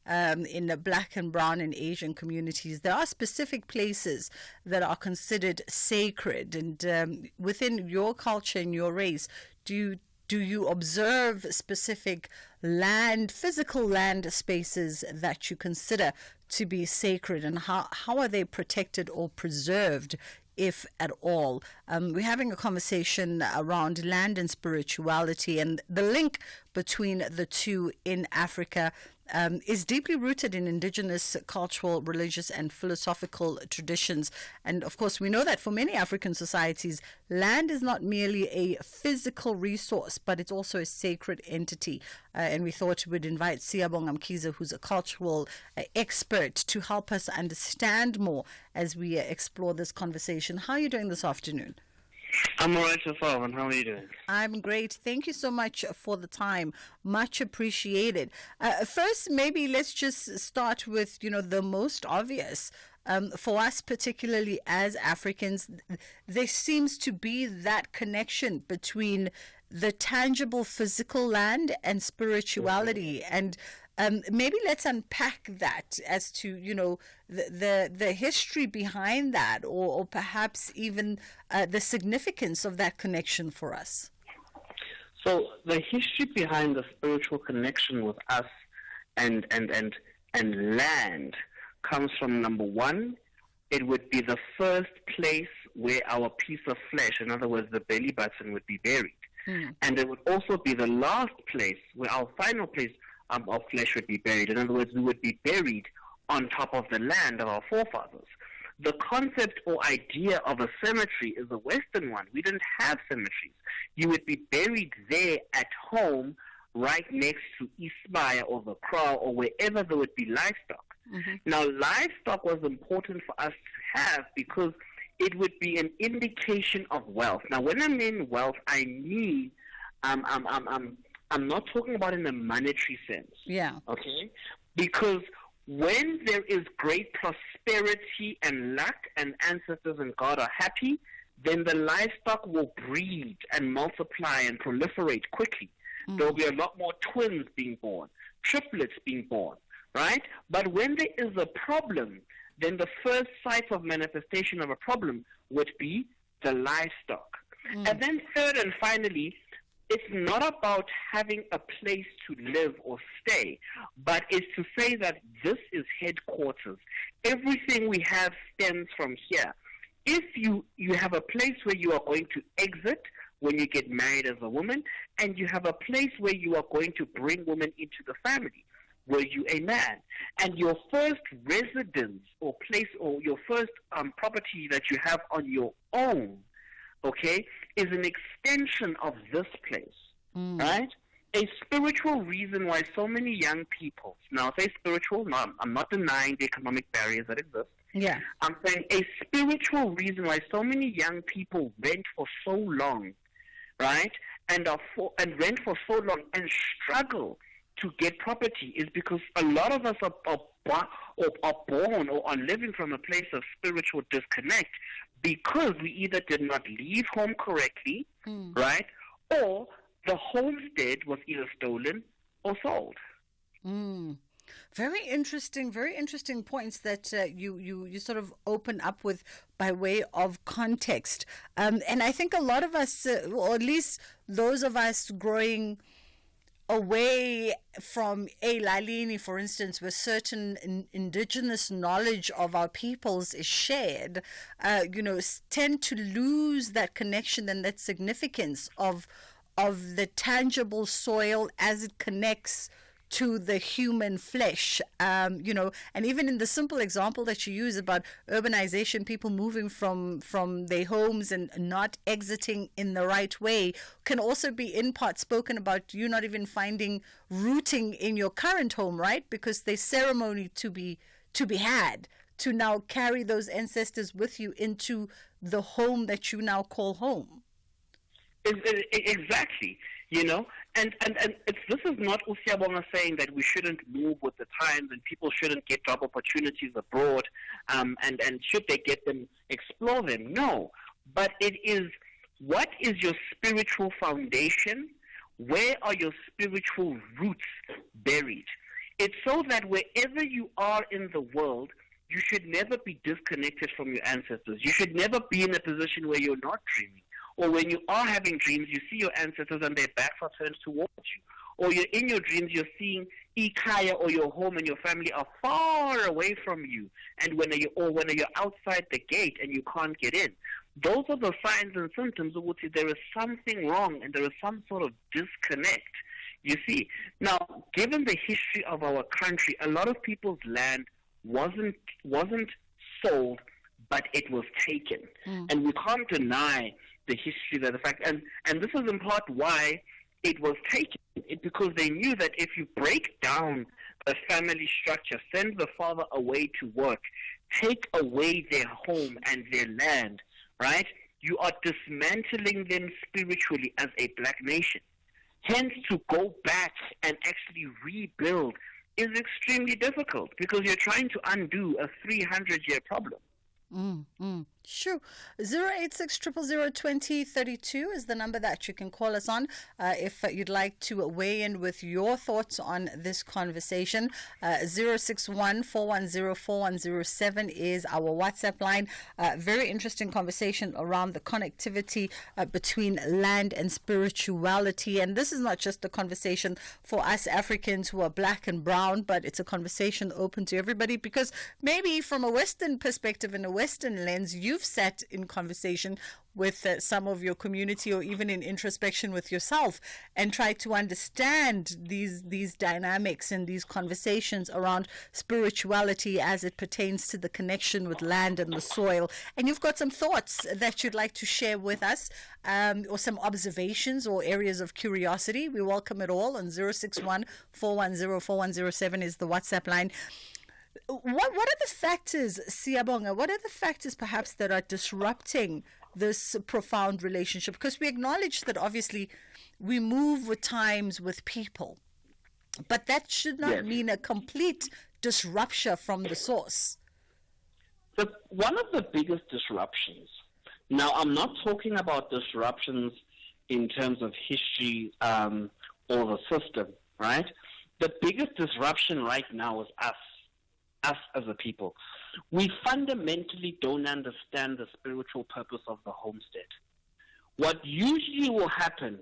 in the Black and Brown and Asian communities, there are specific places that are considered sacred. And within your culture and your race, do you observe specific physical land spaces that you consider to be sacred, and how are they protected or preserved, if at all? We're having a conversation around land and spirituality, and the link between the two in Africa is deeply rooted in indigenous cultural, religious, and philosophical traditions. And of course, we know that for many African societies, land is not merely a physical resource, but it's also a sacred entity. And we thought we'd invite Siyabonga Mkhize, who's a cultural expert, to help us understand more as we explore this conversation. How are you doing this afternoon? I'm all right yourself, and how are you doing? I'm great. Thank you so much for the time. Much appreciated. First, maybe let's just start with, the most obvious. For us, particularly as Africans, there seems to be that connection between the tangible physical land and spirituality. And maybe let's unpack that as to, the history behind that, or perhaps even the significance of that connection for us. So the history behind the spiritual connection with us and land comes from, number one, it would be the first place where our piece of flesh, in other words, the belly button, would be buried. And it would also be the last place where our final place of flesh would be buried. In other words, we would be buried on top of the land of our forefathers. The concept or idea of a cemetery is a Western one. We didn't have cemeteries. You would be buried there at home, right next to Ismaya or the Crow or wherever there would be livestock. Now, livestock was important for us to have because it would be an indication of wealth. Now, when I mean wealth, I mean I'm not talking about in a monetary sense. Yeah. Okay? Because when there is great prosperity and luck and ancestors and God are happy, then the livestock will breed and multiply and proliferate quickly. There will be a lot more twins being born, triplets being born, right? But when there is a problem, then the first site of manifestation of a problem would be the livestock. And then third and finally, it's not about having a place to live or stay, but it's to say that this is headquarters. Everything we have stems from here. If you have a place where you are going to exit when you get married as a woman, and you have a place where you are going to bring women into the family, were you a man, and your first residence or place or your first property that you have on your own, okay, is an extension of this place, right? A spiritual reason why so many young people, now I say spiritual, no, I'm not denying the economic barriers that exist. Yeah. I'm saying a spiritual reason why so many young people rent for so long, right, and rent for so long and struggle to get property is because a lot of us are born or are living from a place of spiritual disconnect because we either did not leave home correctly, right, or the homestead was either stolen or sold. Very interesting points that you sort of open up with by way of context. And I think a lot of us, or at least those of us growing away from a Lalini, for instance, where certain indigenous knowledge of our peoples is shared, tend to lose that connection and that significance of the tangible soil as it connects to the human flesh, and even in the simple example that you use about urbanization, people moving from their homes and not exiting in the right way, can also be in part spoken about you not even finding rooting in your current home, right? Because there's ceremony to be had to now carry those ancestors with you into the home that you now call home. Exactly, and this is not Usiyabonga saying that we shouldn't move with the times and people shouldn't get job opportunities abroad, and should they get them, explore them. No, but it is, what is your spiritual foundation? Where are your spiritual roots buried? It's so that wherever you are in the world, you should never be disconnected from your ancestors. You should never be in a position where you're not dreaming. Or when you are having dreams, you see your ancestors and their backs are turned towards you. Or you're in your dreams, you're seeing Ikaya or your home and your family are far away from you. And when you're outside the gate and you can't get in. Those are the signs and symptoms of which there is something wrong and there is some sort of disconnect. You see, now, given the history of our country, a lot of people's land wasn't sold, but it was taken. And we can't deny the history, that the fact, and this is in part why it was taken, because they knew that if you break down the family structure, send the father away to work, take away their home and their land, right, you are dismantling them spiritually as a black nation. Hence, to go back and actually rebuild is extremely difficult because you're trying to undo a 300-year problem. Sure. 086 000 2032 is the number that you can call us on if you'd like to weigh in with your thoughts on this conversation. 061 410 4107 is our WhatsApp line. Very interesting conversation around the connectivity between land and spirituality. And this is not just a conversation for us Africans who are black and brown, but it's a conversation open to everybody because maybe from a Western perspective and a Western lens, you've sat in conversation with some of your community or even in introspection with yourself and try to understand these dynamics and these conversations around spirituality as it pertains to the connection with land and the soil. And you've got some thoughts that you'd like to share with us or some observations or areas of curiosity. We welcome it all on 061 410 4107 is the WhatsApp line. What are the factors, Siyabonga, what are the factors perhaps that are disrupting this profound relationship? Because we acknowledge that obviously we move with times with people, but that should not mean a complete disruption from the source. One of the biggest disruptions, now I'm not talking about disruptions in terms of history or the system, right? The biggest disruption right now is us as a people. We fundamentally don't understand the spiritual purpose of the homestead. What usually will happen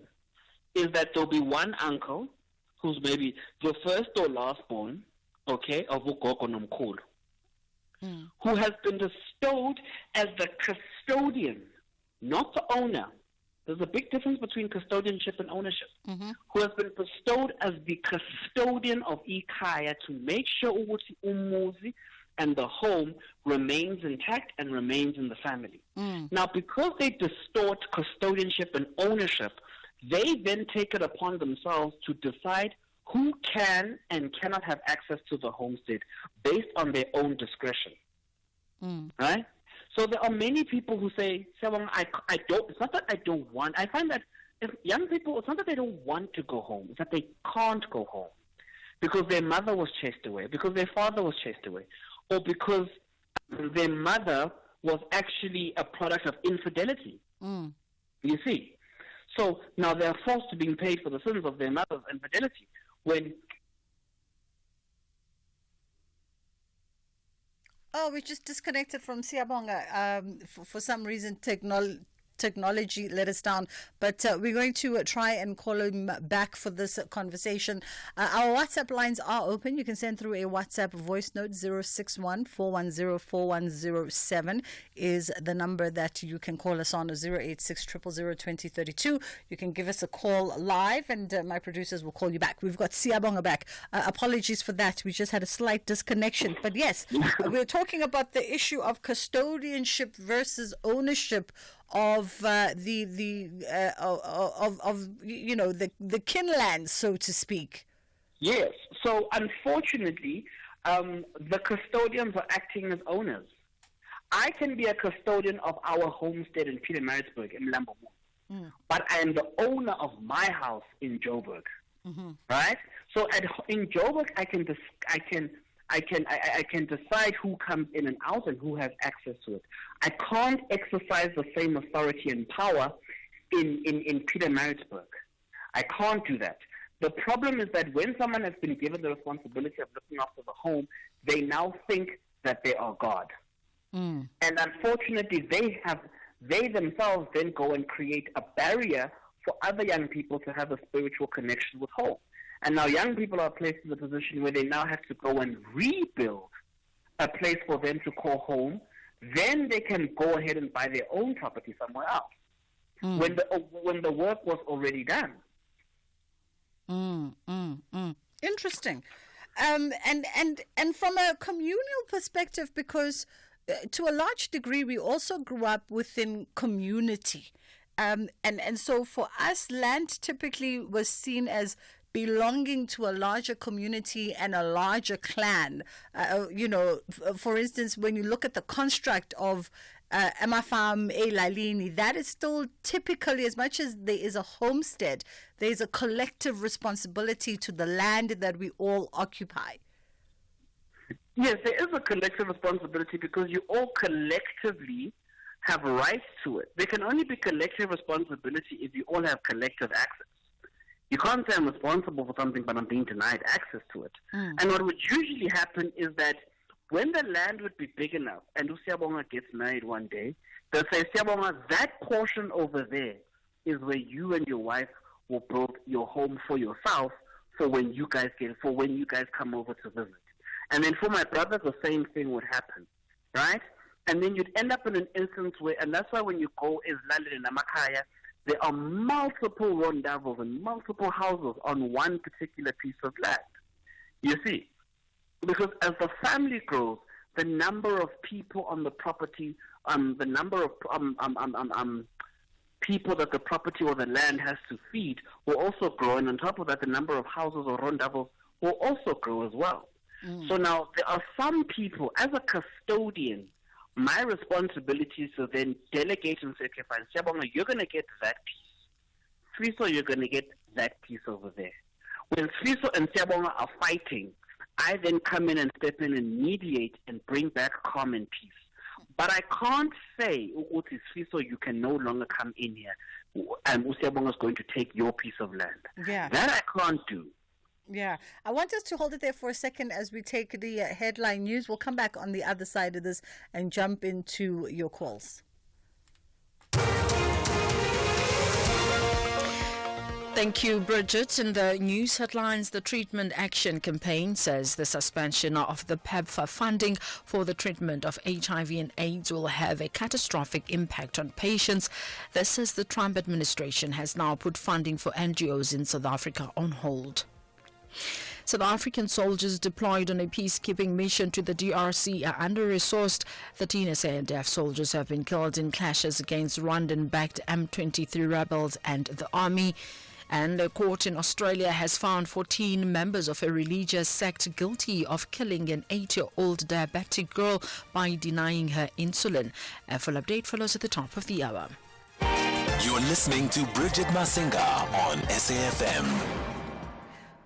is that there'll be one uncle who's maybe the first or last born, okay, of Ugogo Nomkhulu, who has been bestowed as the custodian, not the owner. There's a big difference between custodianship and ownership. Who has been bestowed as the custodian of Ikaya to make sure ukuthi umuzi and the home remains intact and remains in the family. Now, because they distort custodianship and ownership, they then take it upon themselves to decide who can and cannot have access to the homestead based on their own discretion. Right? So there are many people who say, I don't, it's not that I don't want, I find that if young people, it's not that they don't want to go home, it's that they can't go home because their mother was chased away, because their father was chased away, or because their mother was actually a product of infidelity. You see? So now they are forced to being paid for the sins of their mother's infidelity. Oh, we just disconnected from Siyabonga. For some reason, technology let us down. But we're going to try and call him back for this conversation. Our WhatsApp lines are open. You can send through a WhatsApp voice note. 061 410 4107 is the number that you can call us on. 086 000 2032. You can give us a call live and my producers will call you back. We've got Siyabonga back. Apologies for that. We just had a slight disconnection. But yes, we're talking about the issue of custodianship versus ownership of the kinlands, so to speak. Yes. So unfortunately, the custodians are acting as owners. I can be a custodian of our homestead in Pietermaritzburg in Lambo, but I am the owner of my house in Joburg. Right? So in Joburg, I can decide who comes in and out and who has access to it. I can't exercise the same authority and power in Pietermaritzburg. I can't do that. The problem is that when someone has been given the responsibility of looking after the home, they now think that they are God. And unfortunately, they themselves then go and create a barrier for other young people to have a spiritual connection with home. And now young people are placed in the position where they now have to go and rebuild a place for them to call home. Then they can go ahead and buy their own property somewhere else when the work was already done. Interesting. And from a communal perspective, because to a large degree we also grew up within community, and so for us, land typically was seen as belonging to a larger community and a larger clan. For instance, when you look at the construct of Emafam, Elalini, that is still typically, as much as there is a homestead, there is a collective responsibility to the land that we all occupy. Yes, there is a collective responsibility because you all collectively have rights to it. There can only be collective responsibility if you all have collective access. You can't say I'm responsible for something but I'm being denied access to it. And what would usually happen is that when the land would be big enough and Usiyabonga gets married one day, they'll say, Siyabonga, that portion over there is where you and your wife will build your home for yourself for when you guys come over to visit. And then for my brothers, the same thing would happen, right? And then you'd end up in an instance where, and that's why when you go is Lalin and Amakaya, there are multiple rondavels and multiple houses on one particular piece of land. You see, because as the family grows, the number of people on the property, the number of people that the property or the land has to feed will also grow, and on top of that, the number of houses or rondavels will also grow as well. So now there are some people, as a custodian, my responsibility is to then delegate and say, okay, fine, Siyabonga, you're going to get that piece. Swiso, you're going to get that piece over there. When Swiso and Siyabonga are fighting, I then come in and step in and mediate and bring back calm and peace. But I can't say, Uti Swiso, you can no longer come in here, and Usiyabonga is going to take your piece of land. Yeah. That I can't do. Yeah. I want us to hold it there for a second as we take the headline news. We'll come back on the other side of this and jump into your calls. Thank you, Bridget. In the news headlines, the Treatment Action Campaign says the suspension of the PEPFAR funding for the treatment of HIV and AIDS will have a catastrophic impact on patients. This says the Trump administration has now put funding for NGOs in South Africa on hold. South African soldiers deployed on a peacekeeping mission to the DRC are under-resourced. 13 SANDF soldiers have been killed in clashes against Rwandan-backed M23 rebels and the army. And a court in Australia has found 14 members of a religious sect guilty of killing an 8-year-old diabetic girl by denying her insulin. A full update follows at the top of the hour. You're listening to Bridget Masinga on SAFM.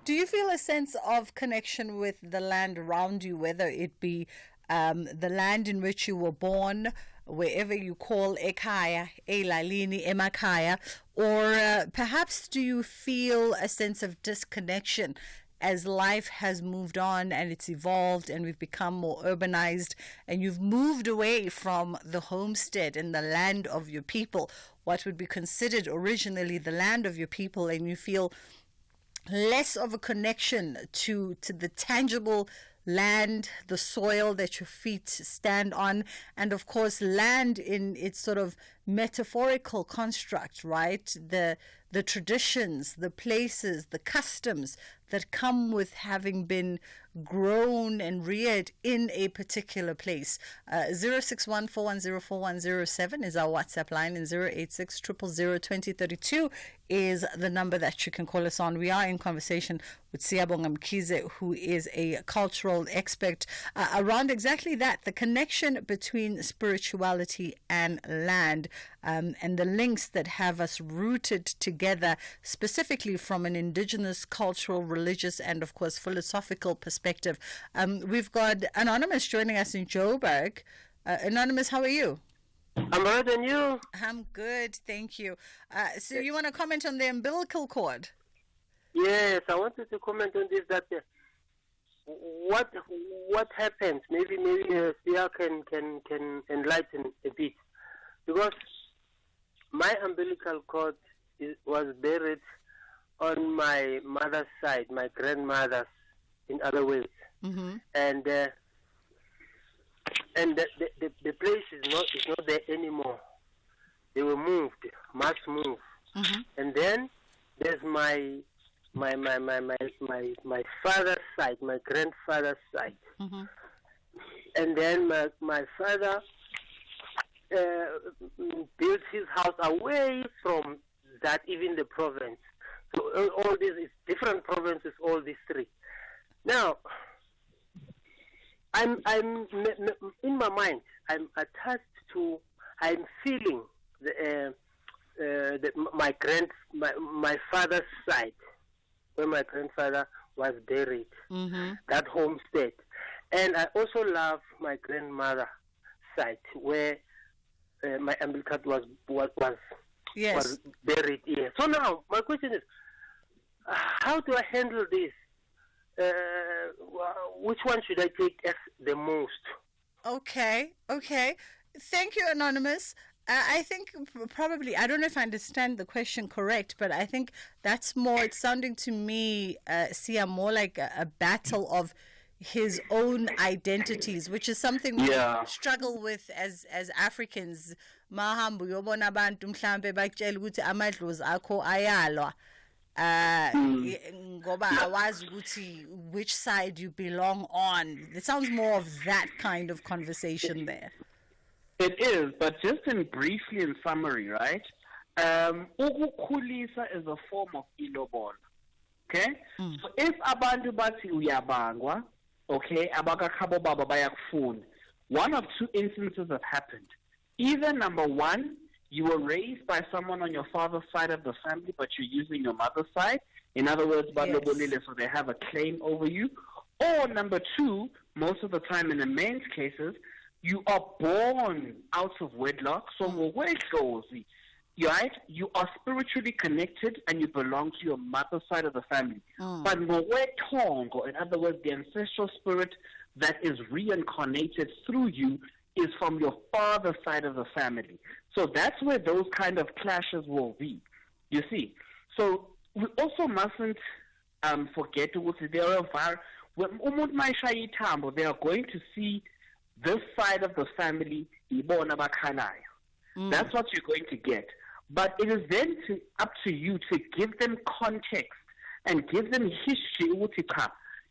Do you feel a sense of connection with the land around you, whether it be the land in which you were born, wherever you call Ekaya, Elalini, Emakaya, or perhaps do you feel a sense of disconnection as life has moved on and it's evolved and we've become more urbanized and you've moved away from the homestead and the land of your people, what would be considered originally the land of your people, and you feel less of a connection to the tangible land, the soil that your feet stand on, and of course land in its sort of metaphorical construct, right? The traditions, the places, the customs that come with having been grown and reared in a particular place. 061-410-4107 is our WhatsApp line, and 086-000-2032 is the number that you can call us on. We are in conversation with Siyabonga Mkhize, who is a cultural expert around exactly that, the connection between spirituality and land, and the links that have us rooted together, specifically from an indigenous, cultural, religious, and of course philosophical perspective. We've got Anonymous joining us in Joburg. Anonymous, how are you? I'm better than you. I'm good, thank you. So you want to comment on the umbilical cord? Yes, I wanted to comment on this. That what happens? Maybe Sia can enlighten a bit, because my umbilical cord was buried on my mother's side, my grandmother's, in other words, and the place is not there anymore. They were moved, mass move, and then there's my father's side, my grandfather's side, and then my father built his house away from that, even the province. So all these is different provinces, all these three. Now, I'm in my mind, I'm attached to, I'm feeling my father's side, where my grandfather was buried, that homestead. And I also love my grandmother's side, where my umbilical was buried here. So now, my question is, how do I handle this? Which one should I take as the most? Okay. Thank you, Anonymous. I think probably, I don't know if I understand the question correct, but I think that's more, it's sounding to me, Sia, more like a battle of his own identities, which is something we struggle with as Africans. Mahambu uyobona abantu mhlambe bakutshela ukuthi amadlozi akho ayalwa. Ngoba awazi ukuthi which side you belong on. It sounds more of that kind of conversation there. It is, but just briefly in summary, right? Ukukhulisa is a form of ilobolo. Okay? So if abantu bathi uyabangwa, okay, abakakhabo baba bayakufuna, one of two instances have happened. Either number one, you were raised by someone on your father's side of the family, but you're using your mother's side. In other words, so they have a claim over you. Or number two, most of the time in the men's cases, you are born out of wedlock. So right? You are spiritually connected and you belong to your mother's side of the family. But in other words, the ancestral spirit that is reincarnated through you is from your father's side of the family. So that's where those kind of clashes will be. You see? So we also mustn't forget that they are going to see this side of the family. That's what you're going to get. But it is then up to you to give them context and give them history.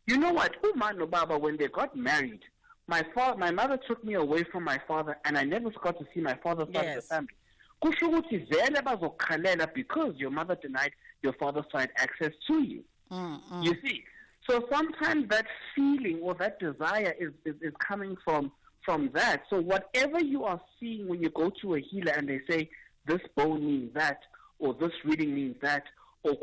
You know what? Baba, when they got married, my mother took me away from my father, and I never got to see my father's side of the family. Because your mother denied your father's side access to you. You see? So sometimes that feeling or that desire is coming from that. So whatever you are seeing when you go to a healer and they say, this bone means that, or this reading means that, or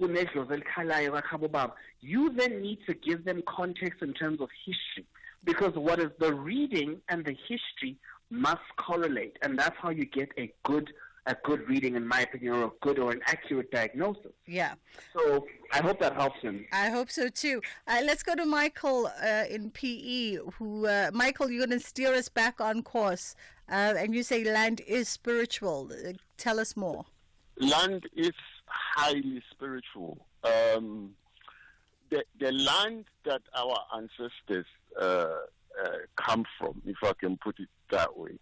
you then need to give them context in terms of history. Because what is the reading and the history must correlate, and that's how you get a good reading, in my opinion, or a good or an accurate diagnosis. Yeah. So I hope that helps him. I hope so too. Let's go to Michael in PE. Michael, you're going to steer us back on course, and you say land is spiritual. Tell us more. Land is highly spiritual. The land that our ancestors come from, if I can put it that way,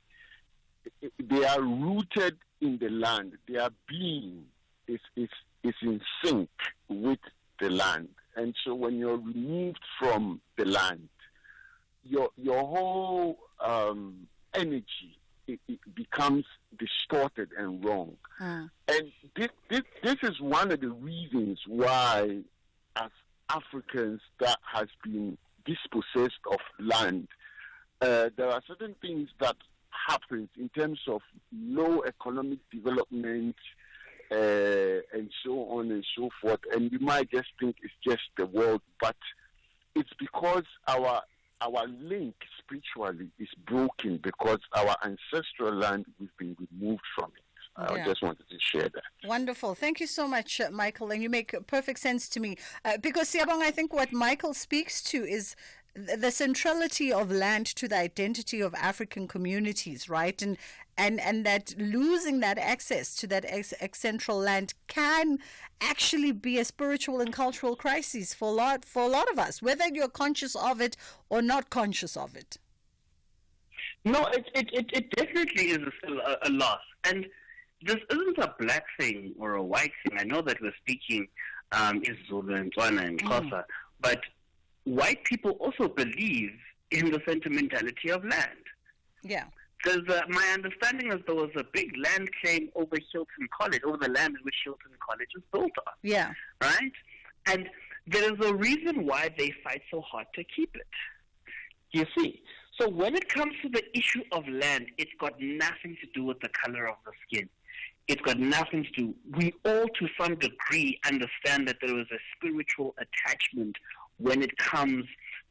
they are rooted in the land. Their being is in sync with the land. And so when you're removed from the land, your whole energy it becomes distorted and wrong. And this is one of the reasons why, as Africans that has been dispossessed of land, there are certain things that happens in terms of low economic development and so on and so forth. And you might just think it's just the world, but it's because our link spiritually is broken because our ancestral land, we've been removed from it. I just wanted to share that. Wonderful. Thank you so much, Michael. And you make perfect sense to me. Because, Siyabong, I think what Michael speaks to is the centrality of land to the identity of African communities, right? And that losing that access to that central land can actually be a spiritual and cultural crisis for a lot of us, whether you're conscious of it or not conscious of it. No, it definitely is a loss. And this isn't a black thing or a white thing. I know that we're speaking isiZulu and Tswana and Xhosa, but white people also believe in the sentimentality of land. Yeah. Because my understanding is there was a big land claim over Hilton College, over the land in which Hilton College is built on. Yeah. Right? And there is a reason why they fight so hard to keep it. You see? So when it comes to the issue of land, it's got nothing to do with the color of the skin. It's got nothing to do. We all, to some degree, understand that there is a spiritual attachment when it comes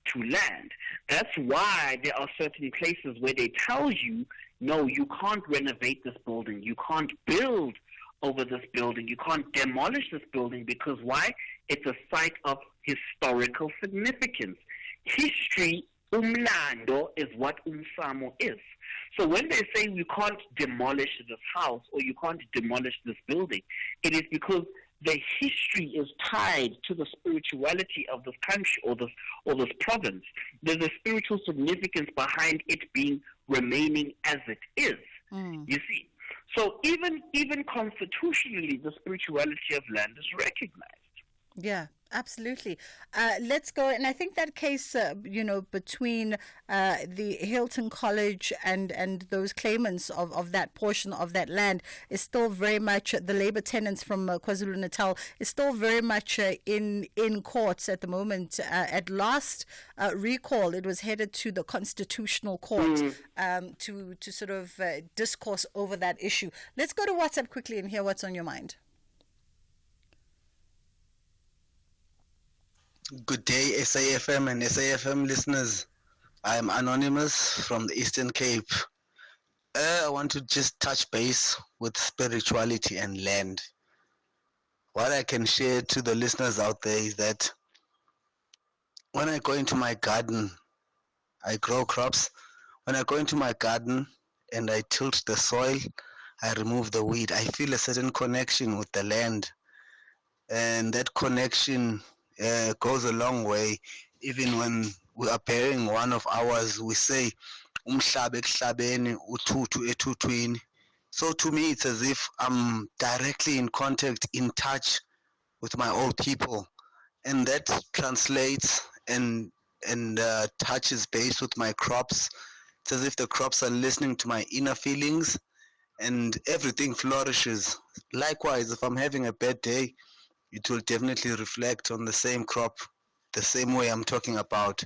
to land. That's why there are certain places where they tell you, no, you can't renovate this building. You can't build over this building. You can't demolish this building because why? It's a site of historical significance. History, umlando, is what umsamo is. So when they say you can't demolish this house or you can't demolish this building, it is because the history is tied to the spirituality of this country or this province. There's a spiritual significance behind it remaining as it is. You see. So even constitutionally, the spirituality of land is recognized. Yeah, absolutely. Let's go. And I think that case, between the Hilton College and those claimants of that portion of that land is still very much, the labor tenants from KwaZulu-Natal is still very much in courts at the moment. At last recall, it was headed to the Constitutional Court to sort of discourse over that issue. Let's go to WhatsApp quickly and hear what's on your mind. Good day, SAFM and SAFM listeners. I am Anonymous from the Eastern Cape. I want to just touch base with spirituality and land. What I can share to the listeners out there is that when I go into my garden, I grow crops. When I go into my garden and I tilt the soil, I remove the weed, I feel a certain connection with the land. And that connection goes a long way. Even when we are burying one of ours, we say umhlabe ekuhlabeni uthuthu ethuthwini. So to me, it's as if I'm directly in contact, in touch with my old people, and that translates and touches base with my crops. It's as if the crops are listening to my inner feelings, and everything flourishes. Likewise, if I'm having a bad day, it will definitely reflect on the same crop, the same way I'm talking about.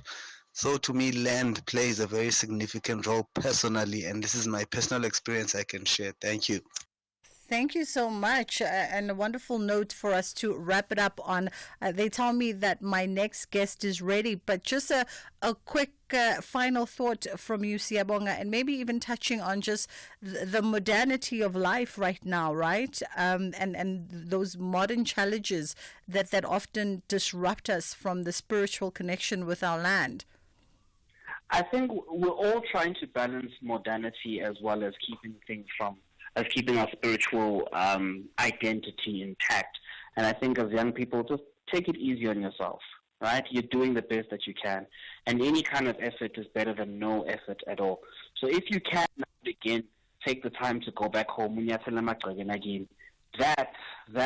So to me, land plays a very significant role personally, and this is my personal experience I can share. Thank you. Thank you so much. And a wonderful note for us to wrap it up on. They tell me that my next guest is ready, but just a quick final thought from you, Siyabonga, and maybe even touching on just the modernity of life right now, right? And those modern challenges that often disrupt us from the spiritual connection with our land. I think we're all trying to balance modernity as well as keeping our spiritual identity intact. And I think as young people, just take it easy on yourself, right? You're doing the best that you can. And any kind of effort is better than no effort at all. So if you can, again, take the time to go back home. That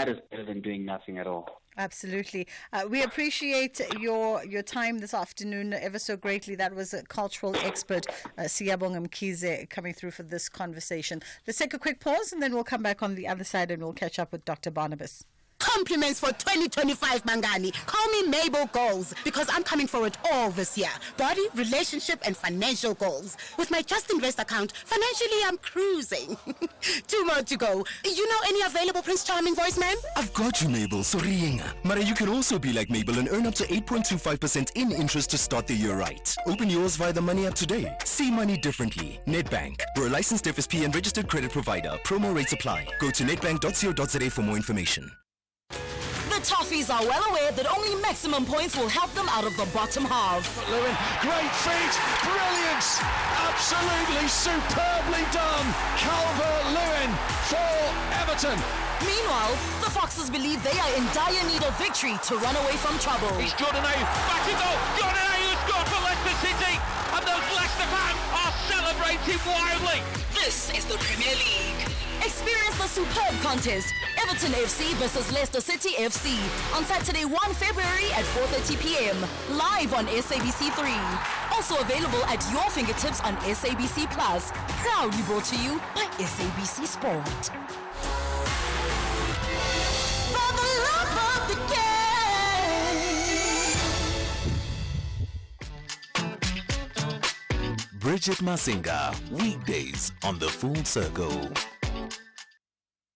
is better than doing nothing at all. Absolutely. We appreciate your time this afternoon ever so greatly. That was a cultural expert, Siyabonga Mkhize, coming through for this conversation. Let's take a quick pause and then we'll come back on the other side and we'll catch up with Dr. Barnabas. Compliments for 2025, Mangani. Call me Mabel Goals because I'm coming for it all this year. Body, relationship, and financial goals. With my Just Invest account, financially I'm cruising. 2 more to go. You know any available Prince Charming voice, man? I've got you, Mabel. Sorry. Mara, you can also be like Mabel and earn up to 8.25% in interest to start the year right. Open yours via the Money app today. See money differently. Nedbank. We're a licensed FSP and registered credit provider. Promo rates apply. Go to nedbank.co.za for more information. The Toffees are well aware that only maximum points will help them out of the bottom half. Lewin, great feat, brilliant, absolutely superbly done. Calvert-Lewin for Everton. Meanwhile, the Foxes believe they are in dire need of victory to run away from trouble. It's Jordan Ayew, back to goal. Jordan Ayew has scored for Leicester City, and those Leicester fans are celebrating wildly. This is the Premier League. Experience the superb contest. Everton FC versus Leicester City FC on Saturday 1 February at 4:30 p.m. live on SABC3. Also available at your fingertips on SABC Plus. Proudly brought to you by SABC Sport. For the love of the game. Bridget Masinga, weekdays on The Full Circle.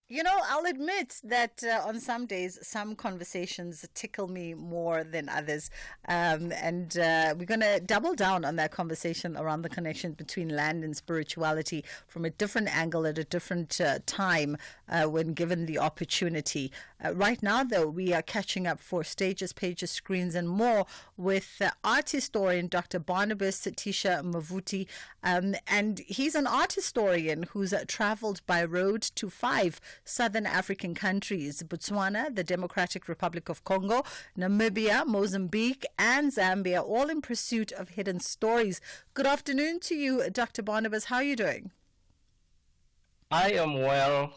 You know, I'll admit that on some days, some conversations tickle me more than others. And we're going to double down on that conversation around the connection between land and spirituality from a different angle at a different time when given the opportunity. Right now, though, we are catching up for stages, pages, screens, and more with art historian Dr. Barnabas Tisha Mavuti. And he's an art historian who's traveled by road to 5 Southern African countries: Botswana, the Democratic Republic of Congo, Namibia, Mozambique, and Zambia, all in pursuit of hidden stories. Good afternoon to you, Dr. Barnabas. How are you doing? I am well.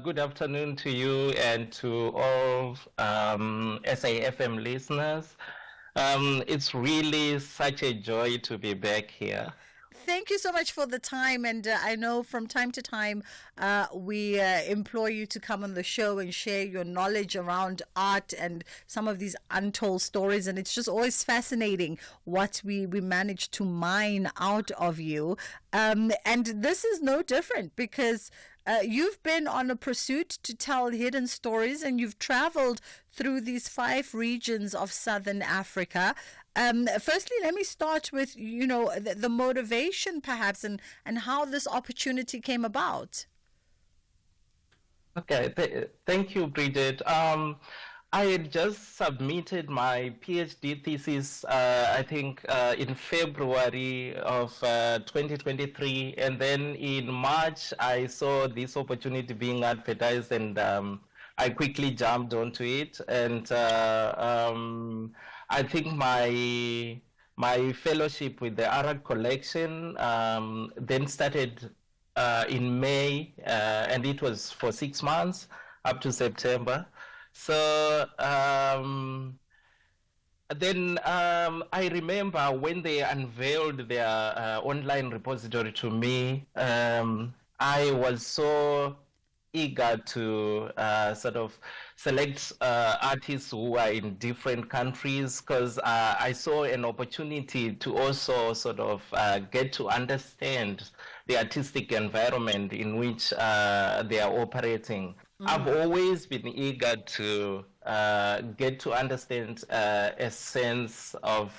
Good afternoon to you and to all SAFM listeners. It's really such a joy to be back here. Thank you so much for the time. And I know from time to time we implore you to come on the show and share your knowledge around art and some of these untold stories. And it's just always fascinating what we manage to mine out of you. And this is no different because you've been on a pursuit to tell hidden stories, and you've traveled through these 5 regions of Southern Africa. Firstly, let me start with, the motivation perhaps and how this opportunity came about. Okay, thank you, Bridget. I had just submitted my PhD thesis, I think, in February of 2023. And then in March, I saw this opportunity being advertised, and I quickly jumped onto it. And I think my fellowship with the Arad Collection then started in May, and it was for 6 months up to September. So then I remember when they unveiled their online repository to me, I was so eager to sort of select artists who are in different countries, because I saw an opportunity to also sort of get to understand the artistic environment in which they are operating. I've always been eager to get to understand a sense of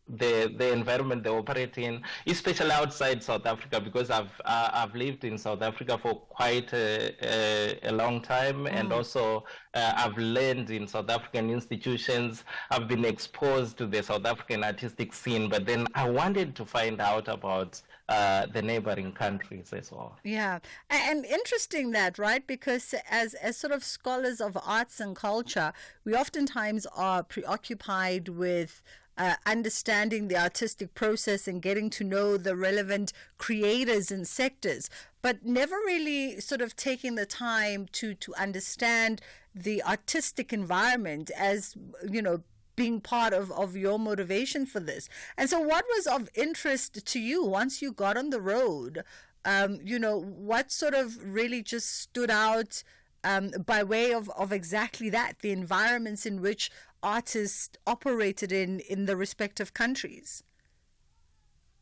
the environment they operate in, especially outside South Africa, because I've lived in South Africa for quite a long time, and also I've learned in South African institutions. I've been exposed to the South African artistic scene, but then I wanted to find out about the neighboring countries as well. Yeah, and interesting that, right? Because as sort of scholars of arts and culture, we oftentimes are preoccupied with understanding the artistic process and getting to know the relevant creators and sectors, but never really sort of taking the time to understand the artistic environment as, being part of your motivation for this. And so what was of interest to you once you got on the road? What sort of really just stood out by way of exactly that, the environments in which artists operated in the respective countries?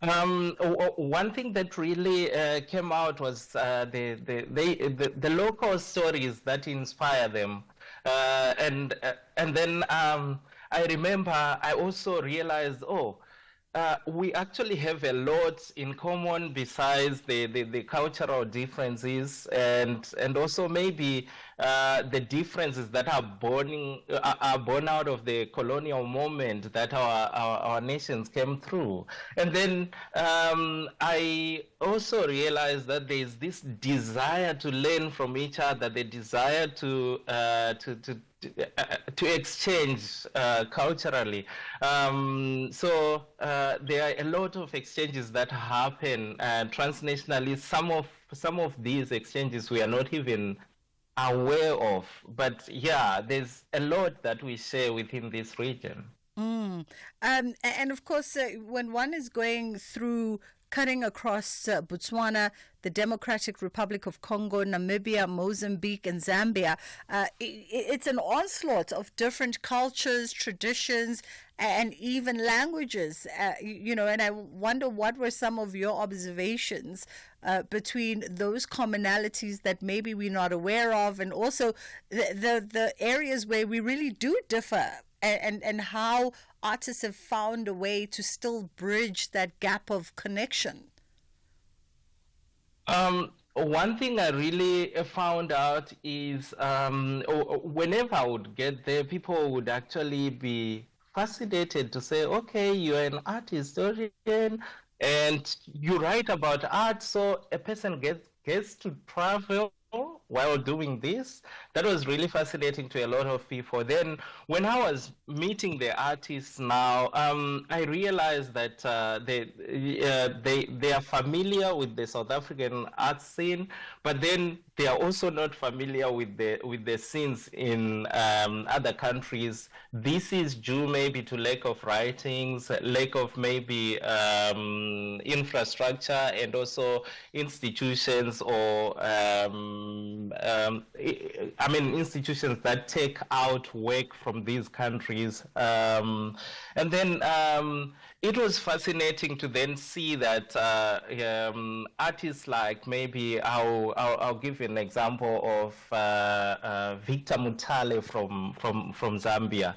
One thing that really came out was the local stories that inspire them, and then I remember I also realized, we actually have a lot in common besides the cultural differences, and also maybe the differences that are born out of the colonial moment that our nations came through. And then I also realized that there's this desire to learn from each other, the desire to exchange culturally. So there are a lot of exchanges that happen transnationally. Some of these exchanges we are not even aware of. But yeah, there's a lot that we share within this region. And of course, when one is going through cutting across Botswana, the Democratic Republic of Congo, Namibia, Mozambique, and Zambia, it's an onslaught of different cultures, traditions, and even languages. And I wonder what were some of your observations between those commonalities that maybe we're not aware of, and also the areas where we really do differ, and how artists have found a way to still bridge that gap of connection. One thing I really found out is whenever I would get there, people would actually be fascinated to say, okay, you're an art historian and you write about art, so a person gets to travel while doing this. That was really fascinating to a lot of people. Then when I was meeting the artists now, I realized that they are familiar with the South African art scene, but then they are also not familiar with the scenes in other countries. This is due maybe to lack of writings, lack of maybe infrastructure, and also institutions or institutions that take out work from these countries. And then it was fascinating to then see that artists like, maybe I'll give you an example of Victor Mutale from Zambia.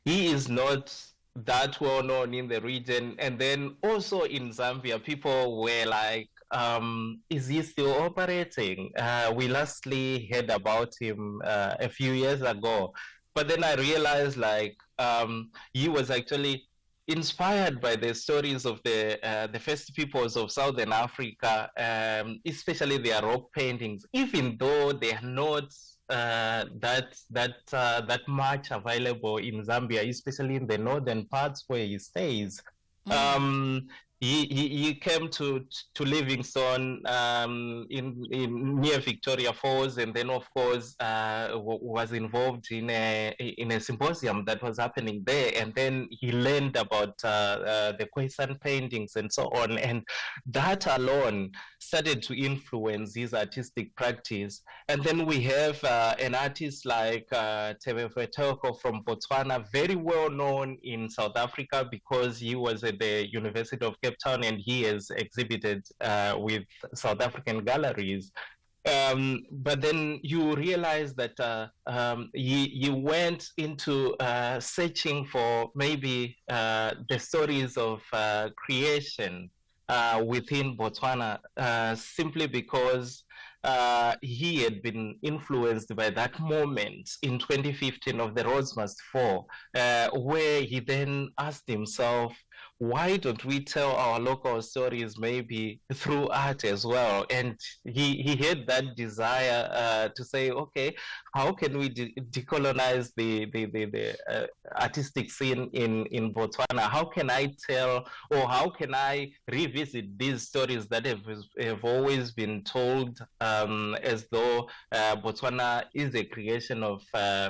He is not that well known in the region, and then also in Zambia, people were like, is he still operating? We lastly heard about him a few years ago, but then I realized he was actually inspired by the stories of the first peoples of Southern Africa, especially their rock paintings, even though they are not that much available in Zambia, especially in the northern parts where he stays. He came to Livingstone in near Victoria Falls, and then of course was involved in a symposium that was happening there, and then he learned about the Khoisan paintings and so on, and that alone started to influence his artistic practice. And then we have an artist like Tebelwe Toko from Botswana, very well known in South Africa because he was at the University of Cape Town and he has exhibited with South African galleries. But then you realize that he went into searching for maybe the stories of creation within Botswana, simply because he had been influenced by that moment in 2015 of the Roads Must Fall, where he then asked himself, why don't we tell our local stories maybe through art as well? And he had that desire to say, okay, how can we decolonize the artistic scene in Botswana? How can I tell, or how can I revisit these stories that have always been told as though Botswana is a creation of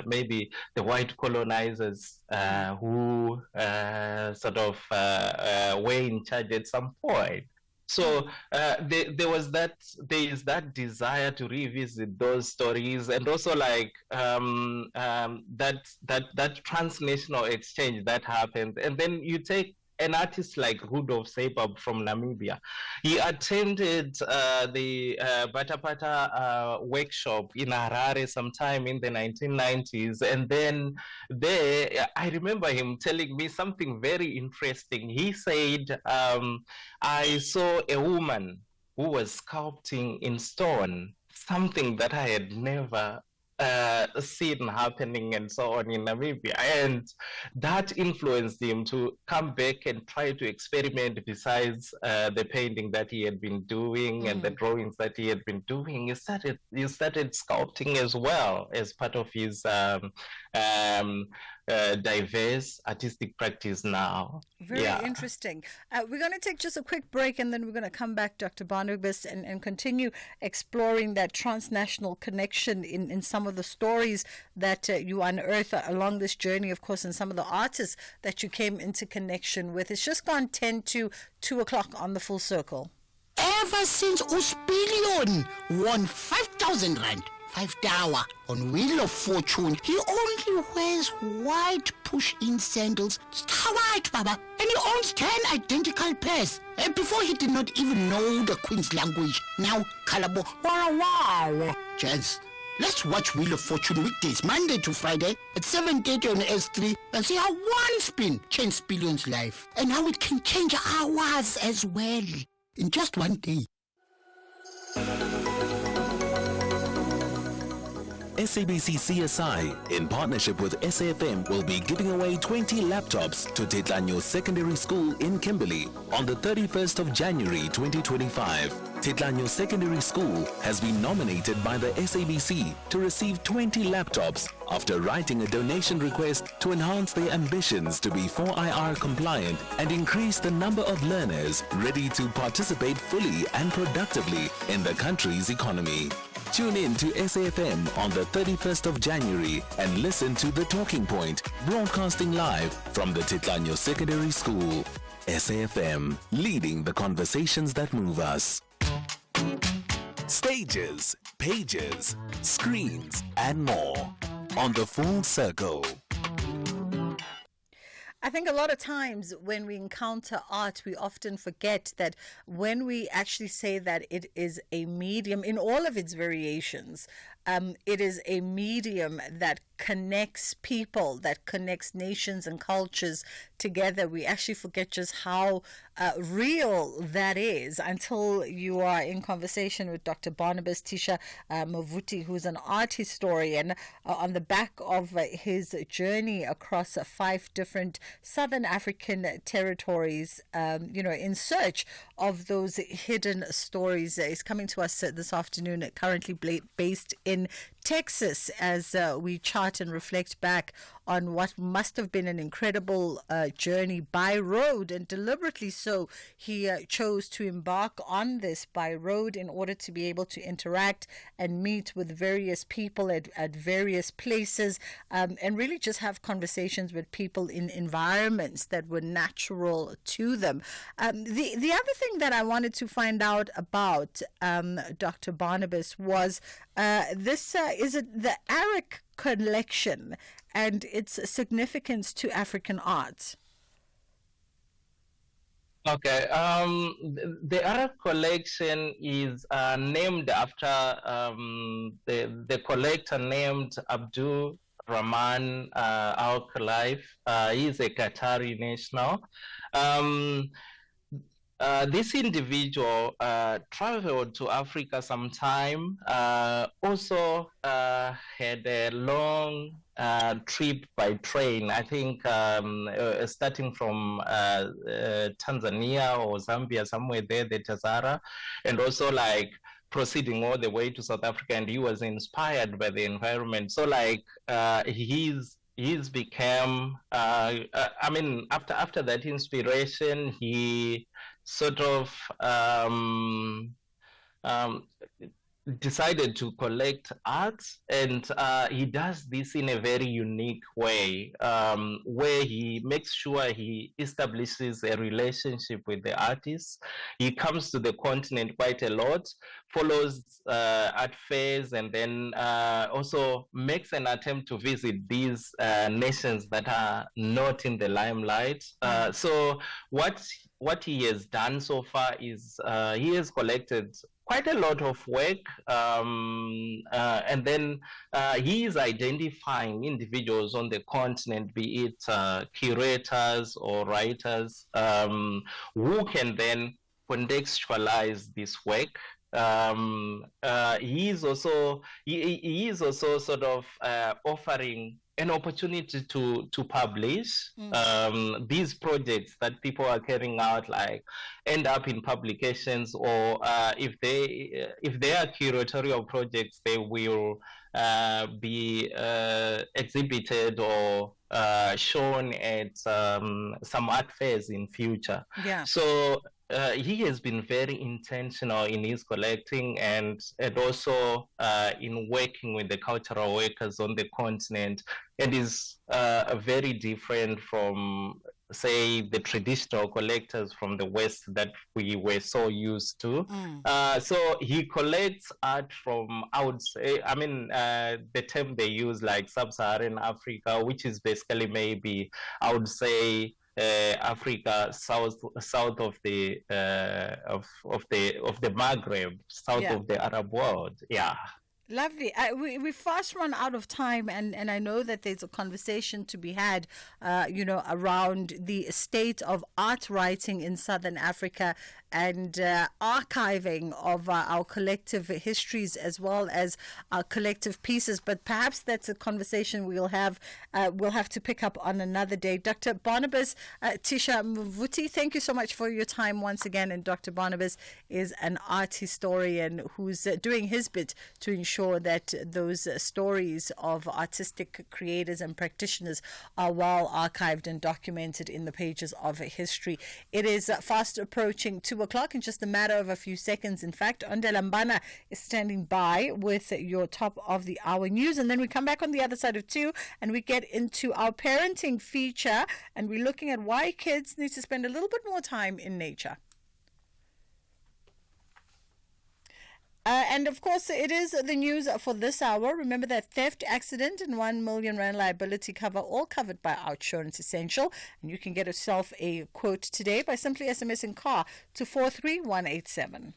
maybe the white colonizers who sort of were in charge at some point. So there is that desire to revisit those stories, and also like that transnational exchange that happens. And then you take an artist like Rudolf Seibab from Namibia. He attended the Batapata workshop in Harare sometime in the 1990s. And then there, I remember him telling me something very interesting. He said, I saw a woman who was sculpting in stone, something that I had never seen happening and so on in Namibia. And that influenced him to come back and try to experiment besides the painting that he had been doing and the drawings that he had been doing. He started sculpting as well as part of his diverse artistic practice now. Very interesting. We're going to take just a quick break, and then we're going to come back, Dr. Barnabas, and continue exploring that transnational connection in some of the stories that you unearth along this journey, of course, and some of the artists that you came into connection with. It's just gone 10 to 2 o'clock on the Full Circle. Ever since Uspillion won 5,000 rand, 5 tower on Wheel of Fortune, he only wears white push-in sandals, star white, Baba, and he owns 10 identical pairs. Before he did not even know the Queen's language. Now, Kalabo, wow. Chance, let's watch Wheel of Fortune weekdays, Monday to Friday at 7:30 on S3, and see how one spin changed Spillion's life, and how it can change ours as well in just one day. SABC CSI, in partnership with SAFM, will be giving away 20 laptops to Titlanyo Secondary School in Kimberley on the 31st of January 2025. Titlanyo Secondary School has been nominated by the SABC to receive 20 laptops after writing a donation request to enhance their ambitions to be 4IR compliant and increase the number of learners ready to participate fully and productively in the country's economy. Tune in to SAFM on the 31st of January and listen to The Talking Point, broadcasting live from the Titlanyo Secondary School. SAFM, leading the conversations that move us. Stages, pages, screens, and more on the Full Circle. I think a lot of times when we encounter art, we often forget that when we actually say that it is a medium in all of its variations, it is a medium that connects people, that connects nations and cultures together. We actually forget just how real that is until you are in conversation with Dr. Barnabas Tisha Mavuti, who's an art historian, on the back of his journey across 5 different Southern African territories, in search of those hidden stories. He's coming to us this afternoon, currently based in Texas, as we chart and reflect back on what must have been an incredible journey by road, and deliberately so he chose to embark on this by road in order to be able to interact and meet with various people at various places, and really just have conversations with people in environments that were natural to them. The other thing that I wanted to find out about, Dr. Barnabas, was this is it the Arak collection and its significance to African art? Okay, the Arab collection is named after the collector named Abdul Rahman Al Khelaifi. He's a Qatari national. This individual traveled to Africa sometime, also had a long trip by train, I think starting from Tanzania or Zambia, somewhere there, the Tazara, and also like proceeding all the way to South Africa, and he was inspired by the environment. So like he's become, after that inspiration, he sort of decided to collect art, and he does this in a very unique way, where he makes sure he establishes a relationship with the artists. He comes to the continent quite a lot, follows art fairs, and then also makes an attempt to visit these nations that are not in the limelight. So what he has done so far is he has collected quite a lot of work, and then he is identifying individuals on the continent, be it curators or writers, who can then contextualize this work. He is also sort of offering an opportunity to publish these projects that people are carrying out, like end up in publications, or if they are curatorial projects, they will be exhibited or shown at some art fairs in future. Yeah. So he has been very intentional in his collecting, and also in working with the cultural workers on the continent, and is very different from, say, the traditional collectors from the West that we were so used to. So he collects art from, I would say, the term they use, like sub-Saharan Africa, which is basically, maybe I would say, Africa south of the Maghreb, south of the Arab world. Yeah. Lovely. We fast run out of time, and I know that there's a conversation to be had, around the state of art writing in Southern Africa and archiving of our collective histories as well as our collective pieces. But perhaps that's a conversation we'll have to pick up on another day. Dr. Barnabas Tisha Mvuti, thank you so much for your time once again. And Dr. Barnabas is an art historian who's doing his bit to ensure that those stories of artistic creators and practitioners are well archived and documented in the pages of history. It is fast approaching 2 o'clock in just a matter of a few seconds. In fact, Ondelambana is standing by with your top of the hour news, and then we come back on the other side of 2 and we get into our parenting feature, and we're looking at why kids need to spend a little bit more time in nature. And of course, it is the news for this hour. Remember that theft, accident, and 1 million rand liability cover, all covered by Outsurance Essential. And you can get yourself a quote today by simply SMSing car to 43187.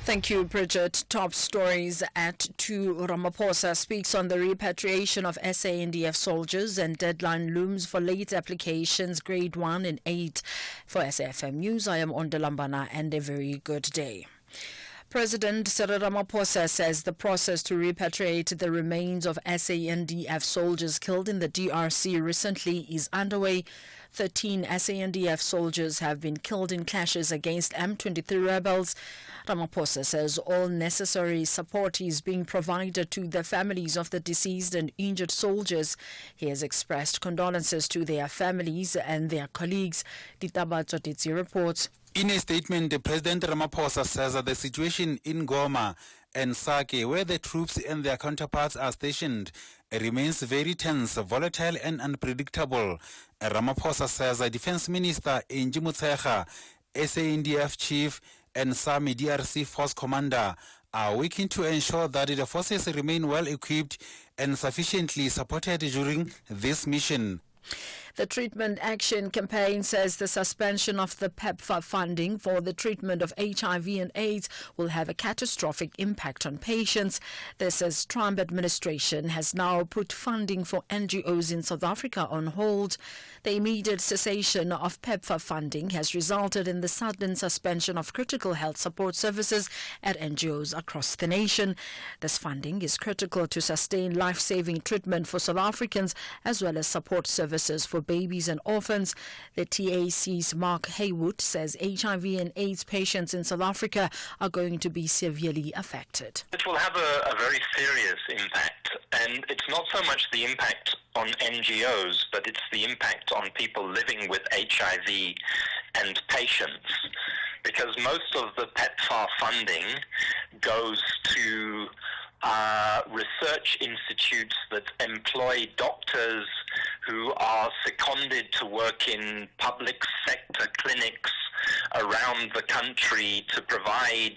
Thank you, Bridget. Top stories at 2. Ramaphosa speaks on the repatriation of SANDF soldiers, and deadline looms for late applications, grade 1 and 8. For SAFM News, I am Ondelambana, and a very good day. President Cyril Ramaphosa says the process to repatriate the remains of SANDF soldiers killed in the DRC recently is underway. 13 SANDF soldiers have been killed in clashes against M23 rebels. Ramaphosa says all necessary support is being provided to the families of the deceased and injured soldiers. He has expressed condolences to their families and their colleagues. Ditabatso Ditsi reports. In a statement, President Ramaphosa says that the situation in Goma and Sake, where the troops and their counterparts are stationed, remains very tense, volatile and unpredictable. Ramaphosa says Defense Minister Inji Mutsecha, SANDF Chief and SAMI DRC Force Commander are working to ensure that the forces remain well equipped and sufficiently supported during this mission. The Treatment Action Campaign says the suspension of the PEPFAR funding for the treatment of HIV and AIDS will have a catastrophic impact on patients. This as Trump administration has now put funding for NGOs in South Africa on hold. The immediate cessation of PEPFAR funding has resulted in the sudden suspension of critical health support services at NGOs across the nation. This funding is critical to sustain life-saving treatment for South Africans as well as support services for for babies and orphans. The TAC's Mark Haywood says HIV and AIDS patients in South Africa are going to be severely affected. It will have a very serious impact, and it's not so much the impact on NGOs, but it's the impact on people living with HIV and patients, because most of the PEPFAR funding goes to research institutes that employ doctors who are seconded to work in public sector clinics around the country to provide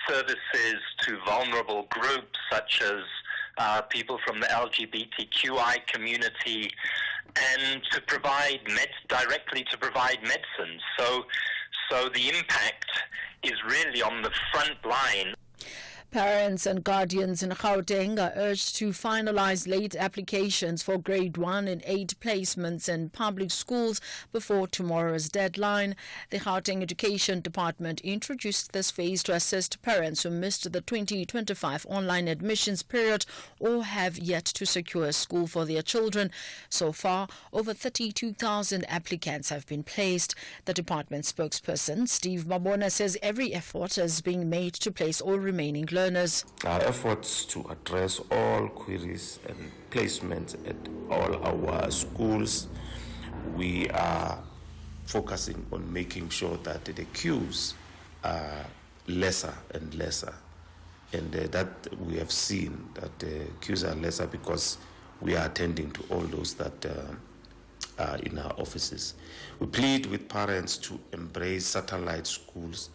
services to vulnerable groups such as people from the LGBTQI community, and to provide directly to provide medicines. So the impact is really on the front line. Parents and guardians in Gauteng are urged to finalize late applications for grade 1 and 8 placements in public schools before tomorrow's deadline. The Gauteng Education Department introduced this phase to assist parents who missed the 2025 online admissions period or have yet to secure a school for their children. So far, over 32,000 applicants have been placed. The department spokesperson, Steve Mabona, says every effort is being made to place all remaining learners. Our efforts to address all queries and placements at all our schools, we are focusing on making sure that the queues are lesser and lesser. And that we have seen that the queues are lesser because we are attending to all those that are in our offices. We plead with parents to embrace satellite schools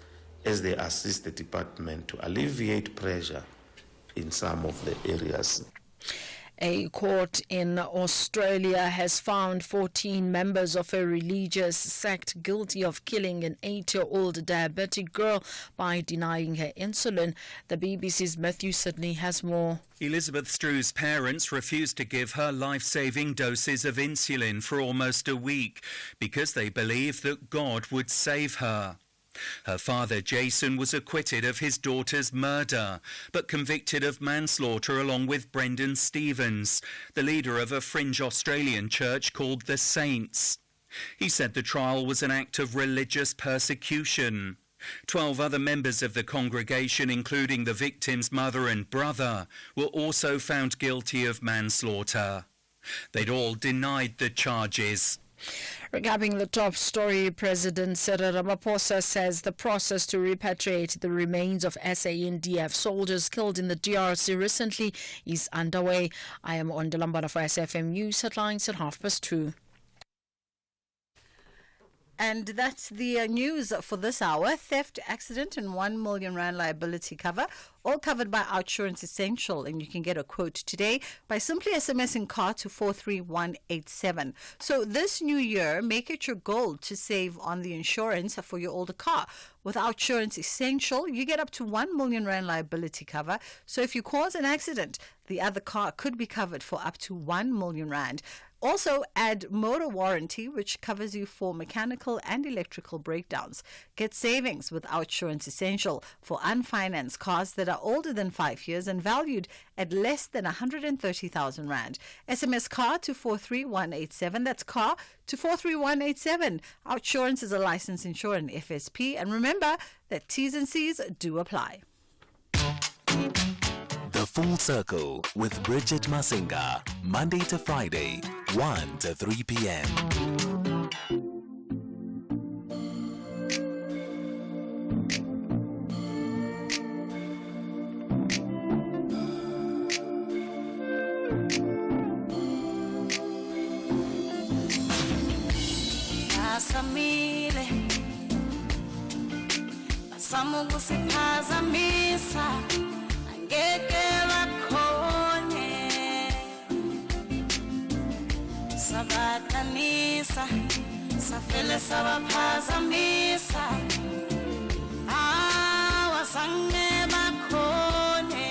as they assist the department to alleviate pressure in some of the areas. A court in Australia has found 14 members of a religious sect guilty of killing an 8-year-old diabetic girl by denying her insulin. The BBC's Matthew Sidney has more. Elizabeth Strue's parents refused to give her life-saving doses of insulin for almost a week because they believed that God would save her. Her father, Jason, was acquitted of his daughter's murder, but convicted of manslaughter along with Brendan Stevens, the leader of a fringe Australian church called the Saints. He said the trial was an act of religious persecution. 12 other members of the congregation, including the victim's mother and brother, were also found guilty of manslaughter. They'd all denied the charges. Recapping the top story, President Cyril Ramaphosa says the process to repatriate the remains of SANDF soldiers killed in the DRC recently is underway. I am on Delambana for SFM News headlines at 2:30. And that's the news for this hour. Theft, accident, and R1 million liability cover, all covered by Outsurance Essential. And you can get a quote today by simply SMSing car to 43187. So this new year, make it your goal to save on the insurance for your older car. With Outsurance Essential, you get up to R1 million liability cover. So if you cause an accident, the other car could be covered for up to R1 million. Also, add motor warranty, which covers you for mechanical and electrical breakdowns. Get savings with Outsurance Essential for unfinanced cars that are older than 5 years and valued at less than 130,000 Rand. SMS car to 43187. That's car to 43187. Outsurance is a licensed insurer and FSP. And remember that T's and C's do apply. The Full Circle with Bridget Masinga, Monday to Friday, 1 to 3 p.m. Asamile Asamugu siphazamisa angeke bakhone sabatanisa safele sabaphazamisa awasange bakhone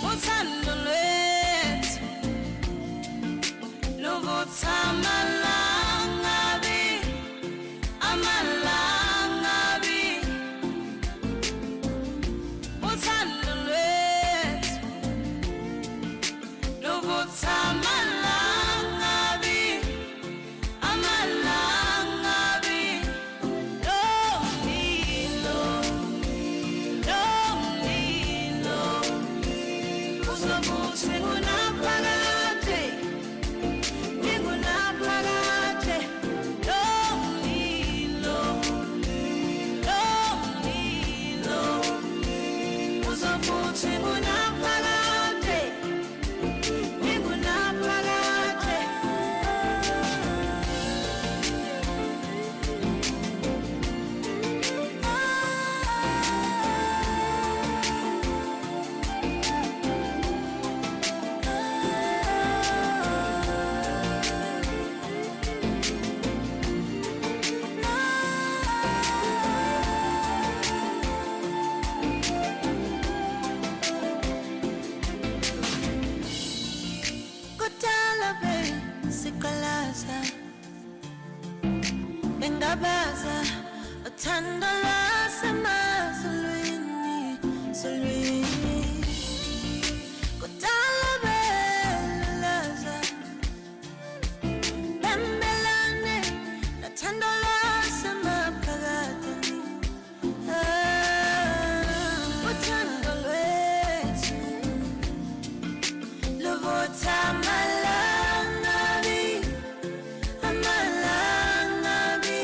uthando lwethu luvutha amalanga bi Baza, uthando lwasemazulwini, zulwini. Kudala belulaza, bembelane, nothando lwasemaphakadeni. Uthando lwethu, luvutha amalangabi, amalangabi.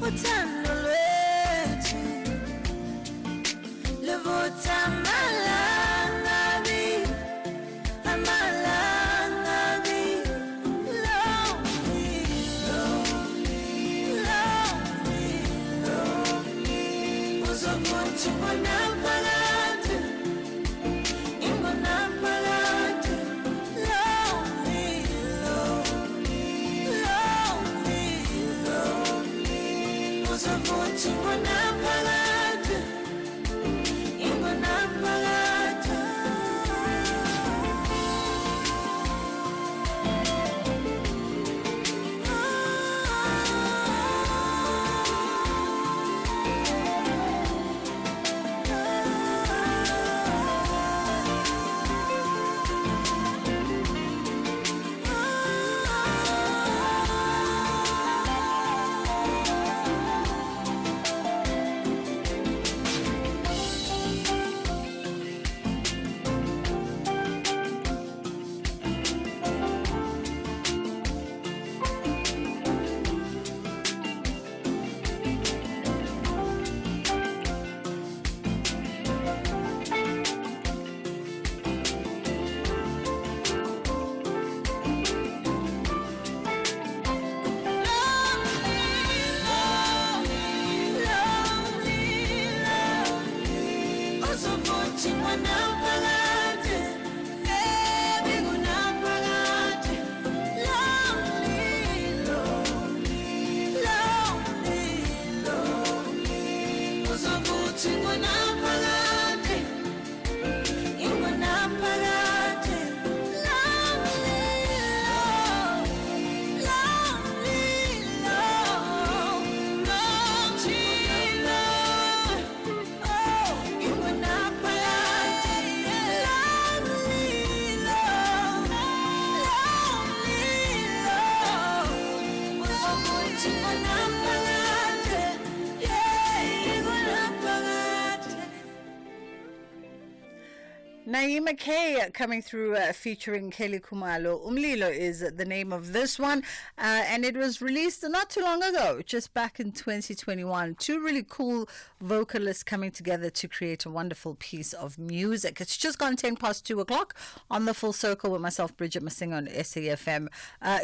Uthando lwethu, luvutha amalangabi, amalangabi. Lonely, lonely, lonely, lonely. Uzovutha ingonaphakade, ingonaphakade. Lonely, lonely, lonely, lonely. Uzovutha ingonaphakade, ingonaphakade. Uzovutha ingonaphakade, ingonaphakade. Lonely, lonely, lonely, lonely. Uzovutha ingonaphakade, ingonaphakade. Lonely, lonely, lonely, lonely. Oh, ingonaphakade. Lonely, lonely, lonely. Uzovutha ingonaphakade, ingonaphakade. Naima K coming through featuring Kelly Kumalo. Umlilo is the name of this one, and it was released not too long ago, just back in 2021. Two really cool vocalists coming together to create a wonderful piece of music. It's just gone 2:10 on the Full Circle with myself, Bridget Masinga on SAFM.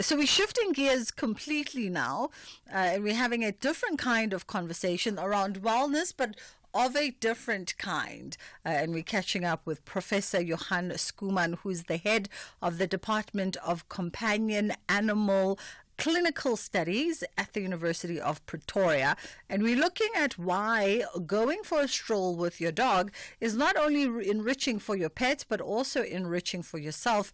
So we're shifting gears completely now, and we're having a different kind of conversation around wellness, but of a different kind. And we're catching up with Professor Johan Skuman, who's the head of the Department of Companion Animal Clinical Studies at the University of Pretoria. And we're looking at why going for a stroll with your dog is not only enriching for your pet, but also enriching for yourself.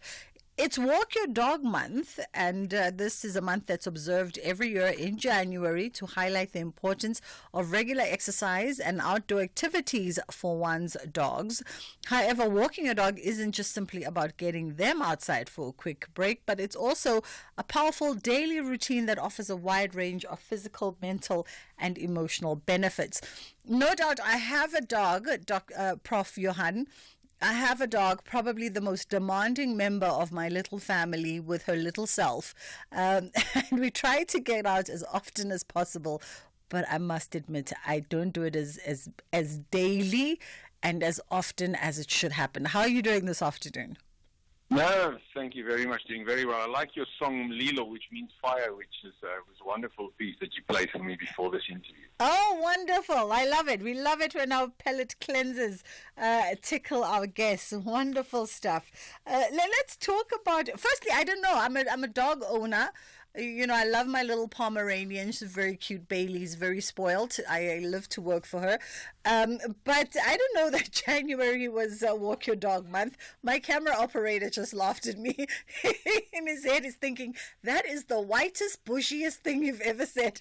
It's Walk Your Dog Month, and this is a month that's observed every year in January to highlight the importance of regular exercise and outdoor activities for one's dogs. However, walking your dog isn't just simply about getting them outside for a quick break, but it's also a powerful daily routine that offers a wide range of physical, mental, and emotional benefits. No doubt, I have a dog, Prof. Johan. I have a dog, probably the most demanding member of my little family with her little self. And we try to get out as often as possible. But I must admit, I don't do it as daily and as often as it should happen. How are you doing this afternoon? No, thank you very much. Doing very well. I like your song Lilo, which means fire, which was a wonderful piece that you played for me before this interview. Oh, wonderful. I love it. We love it when our palate cleansers tickle our guests. Wonderful stuff. Let's talk about, firstly, I don't know, I'm a dog owner. You know, I love my little Pomeranian. She's very cute. Bailey's very spoiled. I live to work for her. But I don't know that January was Walk Your Dog month. My camera operator just laughed at me. In his head, he's thinking, that is the whitest, bushiest thing you've ever said.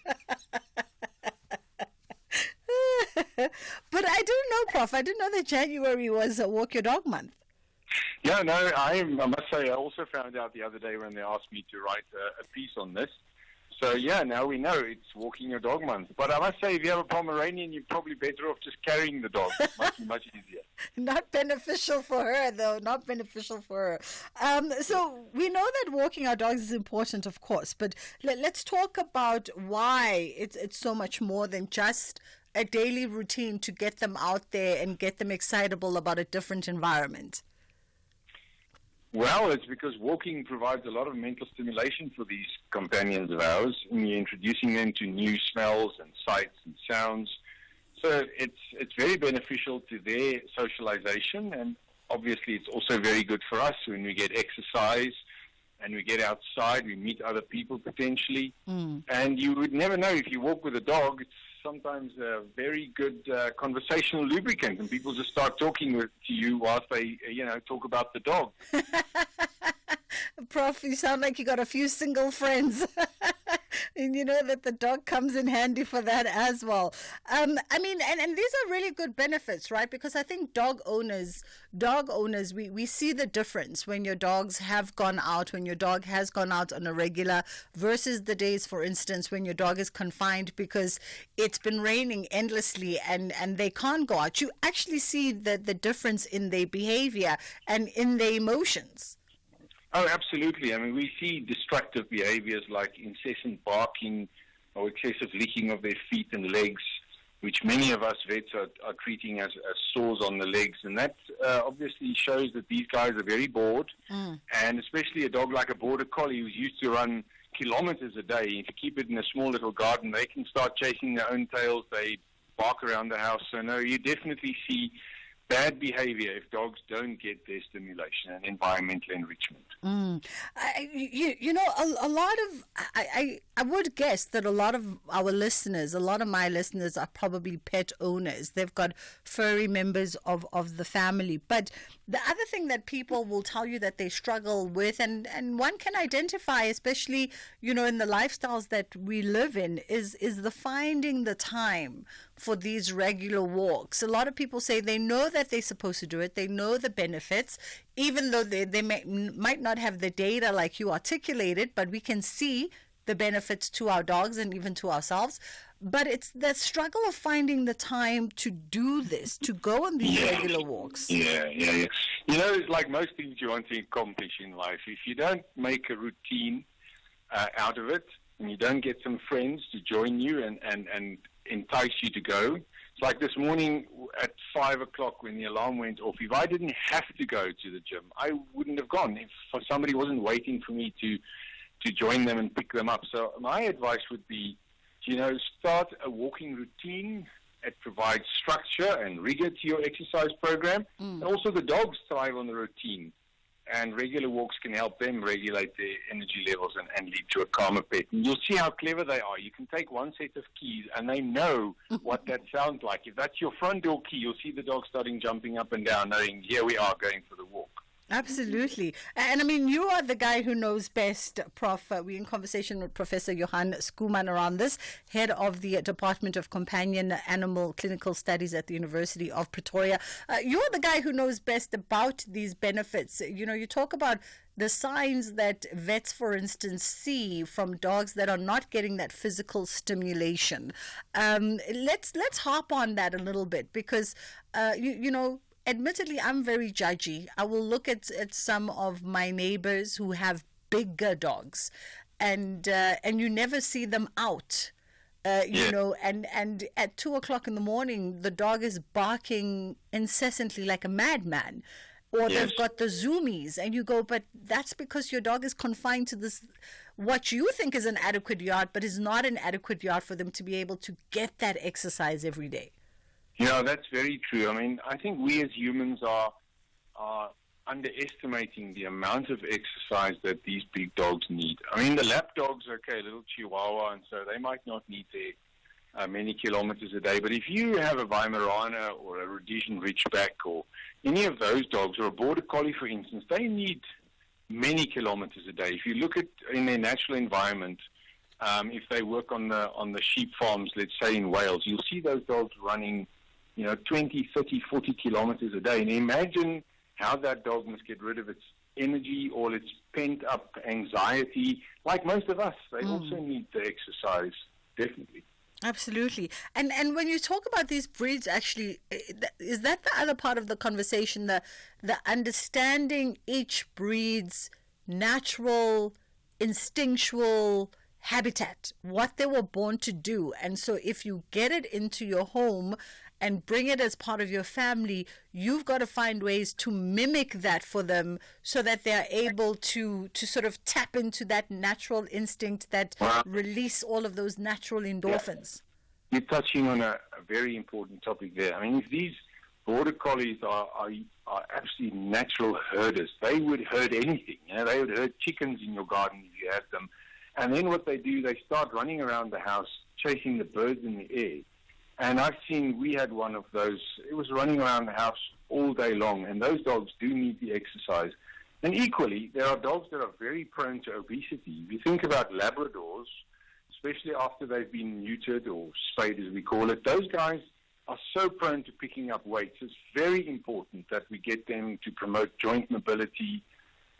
But I didn't know, Prof. I didn't know that January was Walk Your Dog month. Yeah, no, I must say I also found out the other day when they asked me to write a piece on this. So, yeah, now we know it's Walking Your Dog month. But I must say, if you have a Pomeranian, you're probably better off just carrying the dog. Much easier. Not beneficial for her, though. Not beneficial for her. So we know that walking our dogs is important, of course. But let's talk about why it's so much more than just a daily routine to get them out there and get them excitable about a different environment. Well, it's because walking provides a lot of mental stimulation for these companions of ours, and you're introducing them to new smells and sights and sounds. So it's very beneficial to their socialization, and obviously it's also very good for us when we get exercise and we get outside, we meet other people potentially. And you would never know if you walk with a dog, it's sometimes a very good conversational lubricant, and people just start talking to you whilst they, talk about the dog. Prof, you sound like you got a few single friends. And you know that the dog comes in handy for that as well. I mean, and these are really good benefits, right? Because I think dog owners, we see the difference when your dogs have gone out, when your dog has gone out on a regular versus the days, for instance, when your dog is confined because it's been raining endlessly and they can't go out. You actually see the difference in their behavior and in their emotions. Oh, absolutely. I mean, we see destructive behaviors like incessant barking or excessive licking of their feet and legs, which many of us vets are treating as sores on the legs. And that obviously shows that these guys are very bored. And especially a dog like a border collie who's used to run kilometers a day. If you keep it in a small little garden, they can start chasing their own tails. They bark around the house. So, no, you definitely see bad behavior if dogs don't get their stimulation and environmental enrichment. A lot of, I would guess that a lot of our listeners, a lot of my listeners are probably pet owners. They've got furry members of the family. But the other thing that people will tell you that they struggle with, and one can identify, especially, in the lifestyles that we live in, is the finding the time for these regular walks. A lot of people say they know that they're supposed to do it. They know the benefits, even though they might not have the data like you articulated, but we can see the benefits to our dogs and even to ourselves. But it's the struggle of finding the time to do this, to go on these regular walks. Yeah. It's like most things you want to accomplish in life. If you don't make a routine out of it, and you don't get some friends to join you and entice you to go. It's like this morning at 5 o'clock when the alarm went off. If I didn't have to go to the gym, I wouldn't have gone. If somebody wasn't waiting for me to join them and pick them up. So my advice would be, start a walking routine. It provides structure and rigor to your exercise program. And also the dogs thrive on the routine. And regular walks can help them regulate their energy levels and lead to a calmer pet. And you'll see how clever they are. You can take one set of keys and they know what that sounds like. If that's your front door key, you'll see the dog starting jumping up and down, knowing, here we are going for the walk. Absolutely. And I mean, you are the guy who knows best, Prof. We're in conversation with Professor Johan Skuman around this, head of the Department of Companion Animal Clinical Studies at the University of Pretoria. You're the guy who knows best about these benefits. You talk about the signs that vets, for instance, see from dogs that are not getting that physical stimulation. Let's harp on that a little bit because, admittedly, I'm very judgy. I will look at some of my neighbors who have bigger dogs, and you never see them out. And at 2 o'clock in the morning, the dog is barking incessantly like a madman, or they've got the zoomies, and you go, but that's because your dog is confined to this, what you think is an adequate yard, but is not an adequate yard for them to be able to get that exercise every day. Yeah, that's very true. I mean, I think we as humans are underestimating the amount of exercise that these big dogs need. I mean, the lap dogs, okay, little Chihuahua, and so they might not need their many kilometers a day. But if you have a Weimaraner or a Rhodesian Ridgeback or any of those dogs, or a Border Collie, for instance, they need many kilometers a day. If you look at in their natural environment, if they work on the sheep farms, let's say in Wales, you'll see those dogs running, 20, 30, 40 kilometers a day. And imagine how that dog must get rid of its energy or its pent-up anxiety. Like most of us, they also need the exercise, definitely. Absolutely. And when you talk about these breeds, actually, is that the other part of the conversation, the understanding each breed's natural, instinctual habitat, what they were born to do? And so if you get it into your home and bring it as part of your family, you've got to find ways to mimic that for them so that they're able to sort of tap into that natural instinct that release all of those natural endorphins. You're touching on a very important topic there. I mean, if these Border Collies are absolutely natural herders, they would herd anything. They would herd chickens in your garden if you had them. And then what they do, they start running around the house, chasing the birds in the air. And we had one of those. It was running around the house all day long, and those dogs do need the exercise. And equally, there are dogs that are very prone to obesity. If you think about Labradors, especially after they've been neutered or spayed, as we call it, those guys are so prone to picking up weight. It's very important that we get them to promote joint mobility.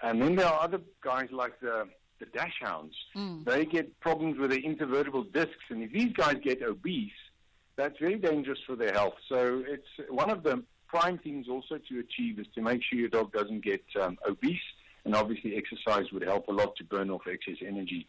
And then there are other guys like the Dachshunds. They get problems with their intervertebral discs, and if these guys get obese, that's very dangerous for their health. So it's one of the prime things also to achieve is to make sure your dog doesn't get obese, and obviously exercise would help a lot to burn off excess energy.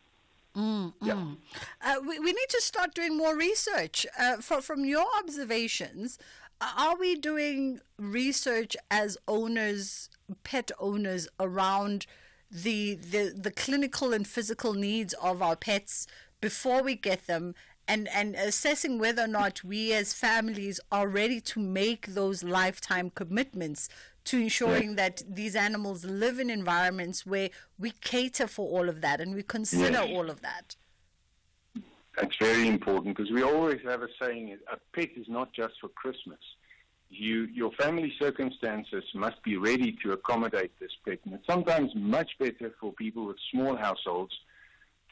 We need to start doing more research. From your observations, are we doing research as owners, pet owners, around the clinical and physical needs of our pets before we get them? And assessing whether or not we as families are ready to make those lifetime commitments to ensuring that these animals live in environments where we cater for all of that and we consider all of that. That's very important, because we always have a saying, a pet is not just for Christmas. Your family circumstances must be ready to accommodate this pet. And it's sometimes much better for people with small households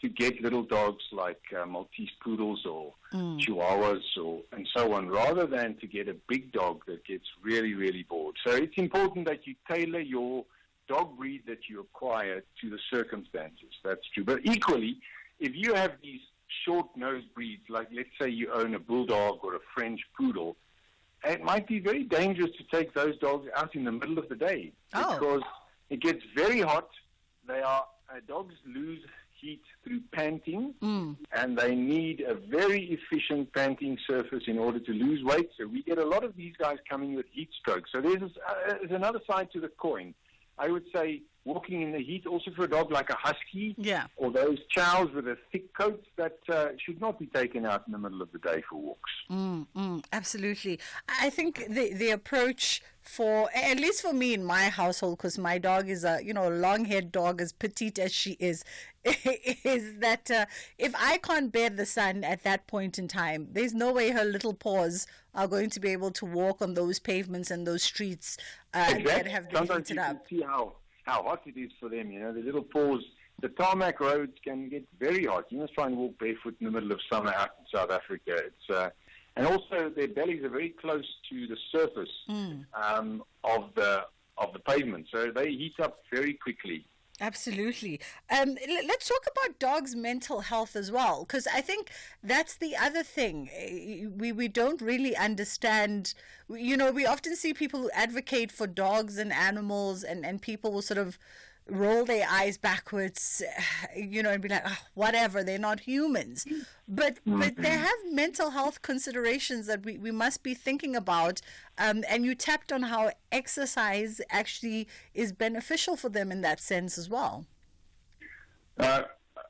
to get little dogs like Maltese poodles or Chihuahuas and so on, rather than to get a big dog that gets really, really bored. So it's important that you tailor your dog breed that you acquire to the circumstances. That's true. But equally, if you have these short-nosed breeds, like let's say you own a bulldog or a French poodle, it might be very dangerous to take those dogs out in the middle of the day because it gets very hot. Dogs lose heat through panting, and they need a very efficient panting surface in order to lose weight. So we get a lot of these guys coming with heat stroke. So there's another side to the coin. I would say walking in the heat, also for a dog like a husky or those chows with a thick coat, that should not be taken out in the middle of the day for walks. Absolutely. I think the approach for, at least for me in my household, because my dog is a long-haired dog, as petite as she is that if I can't bear the sun at that point in time, there's no way her little paws are going to be able to walk on those pavements and those streets that have been heated up. Sometimes you can see how hot it is for them. The little paws, the tarmac roads can get very hot. You must try and walk barefoot in the middle of summer out in South Africa. It's and also their bellies are very close to the surface of the pavement, so they heat up very quickly. Absolutely. Let's talk about dogs' mental health as well, because I think that's the other thing. We don't really understand. We often see people who advocate for dogs and animals, and people will sort of roll their eyes backwards, and be like, whatever, they're not humans. But they have mental health considerations that we must be thinking about. And you tapped on how exercise actually is beneficial for them in that sense as well.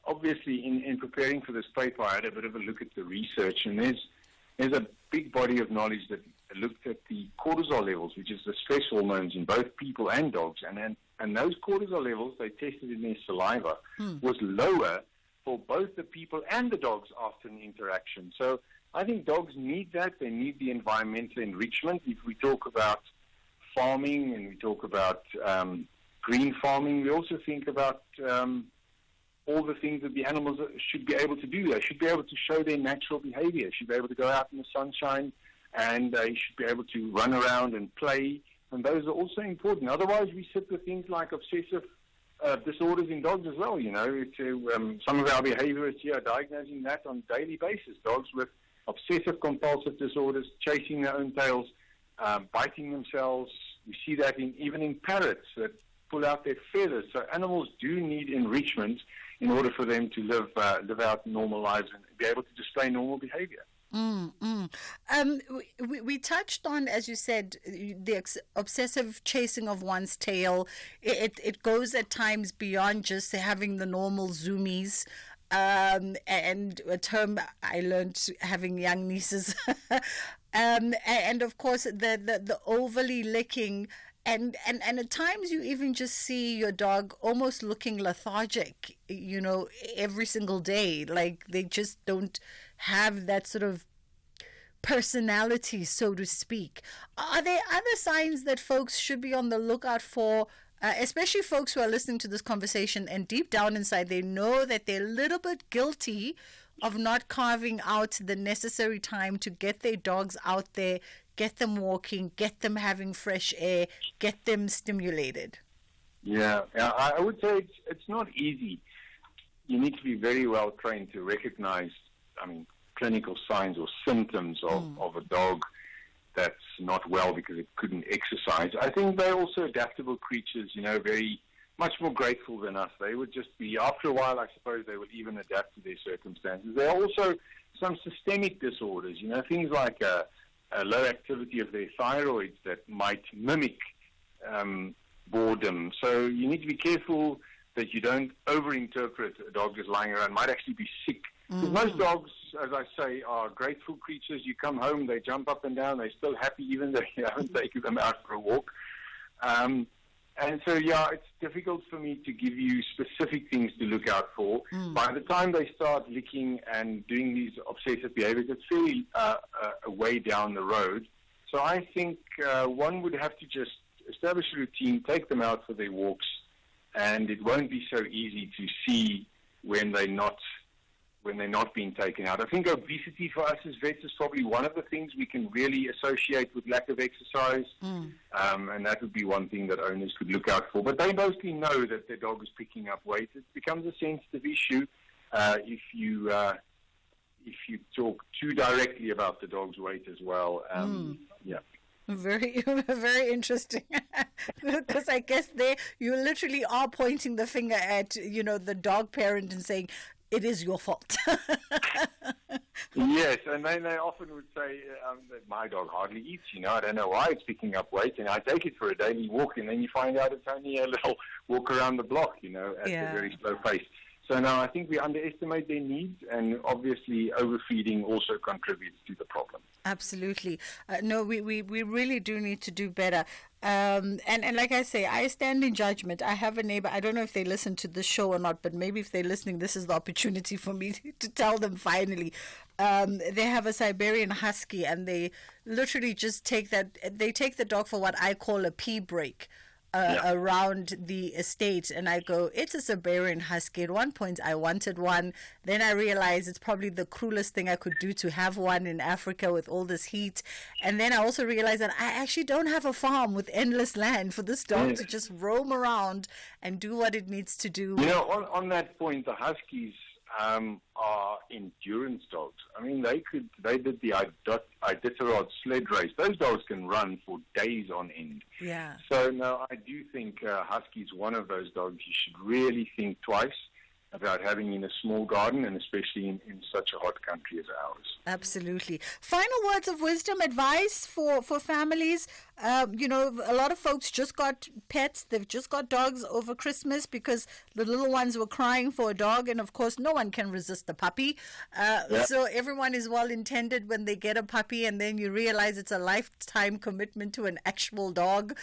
Obviously, in preparing for this paper, I had a bit of a look at the research, and there's a big body of knowledge that looked at the cortisol levels, which is the stress hormones in both people and dogs, and those cortisol levels they tested in their saliva was lower for both the people and the dogs after an interaction. So I think dogs need that. They need the environmental enrichment. If we talk about farming and we talk about green farming, we also think about all the things that the animals should be able to do. They should be able to show their natural behavior. They should be able to go out in the sunshine, and they should be able to run around and play. And those are also important. Otherwise, we sit with things like obsessive disorders in dogs as well. Some of our behaviorists here are diagnosing that on a daily basis. Dogs with obsessive compulsive disorders, chasing their own tails, biting themselves. We see that even in parrots that pull out their feathers. So animals do need enrichment in order for them to live out normal lives and be able to display normal behavior. We touched on, as you said, the obsessive chasing of one's tail. It goes at times beyond just having the normal zoomies. And a term I learned having young nieces. And of course, the overly licking. And at times you even just see your dog almost looking lethargic, every single day. Like they just don't have that sort of personality, so to speak. Are there other signs that folks should be on the lookout for, especially folks who are listening to this conversation and deep down inside they know that they're a little bit guilty of not carving out the necessary time to get their dogs out there, get them walking, get them having fresh air, get them stimulated? Yeah, I would say it's not easy. You need to be very well trained to recognize, clinical signs or symptoms of a dog that's not well because it couldn't exercise. I think they're also adaptable creatures, very much more grateful than us. They would just be, after a while, I suppose they would even adapt to their circumstances. There are also some systemic disorders, things like a low activity of their thyroids that might mimic boredom. So you need to be careful that you don't overinterpret a dog just lying around, might actually be sick. Because most dogs, as I say, are grateful creatures. You come home, they jump up and down, they're still happy even though you haven't taken them out for a walk. And so, it's difficult for me to give you specific things to look out for. By the time they start licking and doing these obsessive behaviors, it's fairly a way down the road. So I think one would have to just establish a routine, take them out for their walks, and it won't be so easy to see when they're not being taken out. I think obesity for us as vets is probably one of the things we can really associate with lack of exercise, and that would be one thing that owners could look out for. But they mostly know that their dog is picking up weight. It becomes a sensitive issue if you talk too directly about the dog's weight as well. Yeah. Very, very interesting. Because I guess you literally are pointing the finger at, the dog parent and saying, it is your fault. Yes, and then they often would say, that my dog hardly eats, I don't know why it's picking up weight, and I take it for a daily walk, and then you find out it's only a little walk around the block, at a very slow pace. So now I think we underestimate their needs, and obviously overfeeding also contributes to the problem. Absolutely. No, we really do need to do better. And like I say, I stand in judgment. I have a neighbor, I don't know if they listen to this show or not, but maybe if they're listening, this is the opportunity for me to tell them finally. They have a Siberian Husky, and they literally just take the dog for what I call a pee break. Around the estate, and I go, it's a Siberian Husky. At one point I wanted one, then I realized it's probably the cruelest thing I could do to have one in Africa with all this heat, and then I also realized that I actually don't have a farm with endless land for this dog to just roam around and do what it needs to do. On that point, the Huskies are endurance dogs. They did the Iditarod sled race. Those dogs can run for days on end. Yeah. So, no, I do think Husky is one of those dogs you should really think twice about having in a small garden, and especially in such a hot country as ours. Absolutely. Final words of wisdom, advice for families. You know, a lot of folks just got pets. They've just got dogs over Christmas because the little ones were crying for a dog. And of course, no one can resist a puppy. So everyone is well intended when they get a puppy, and then you realize it's a lifetime commitment to an actual dog.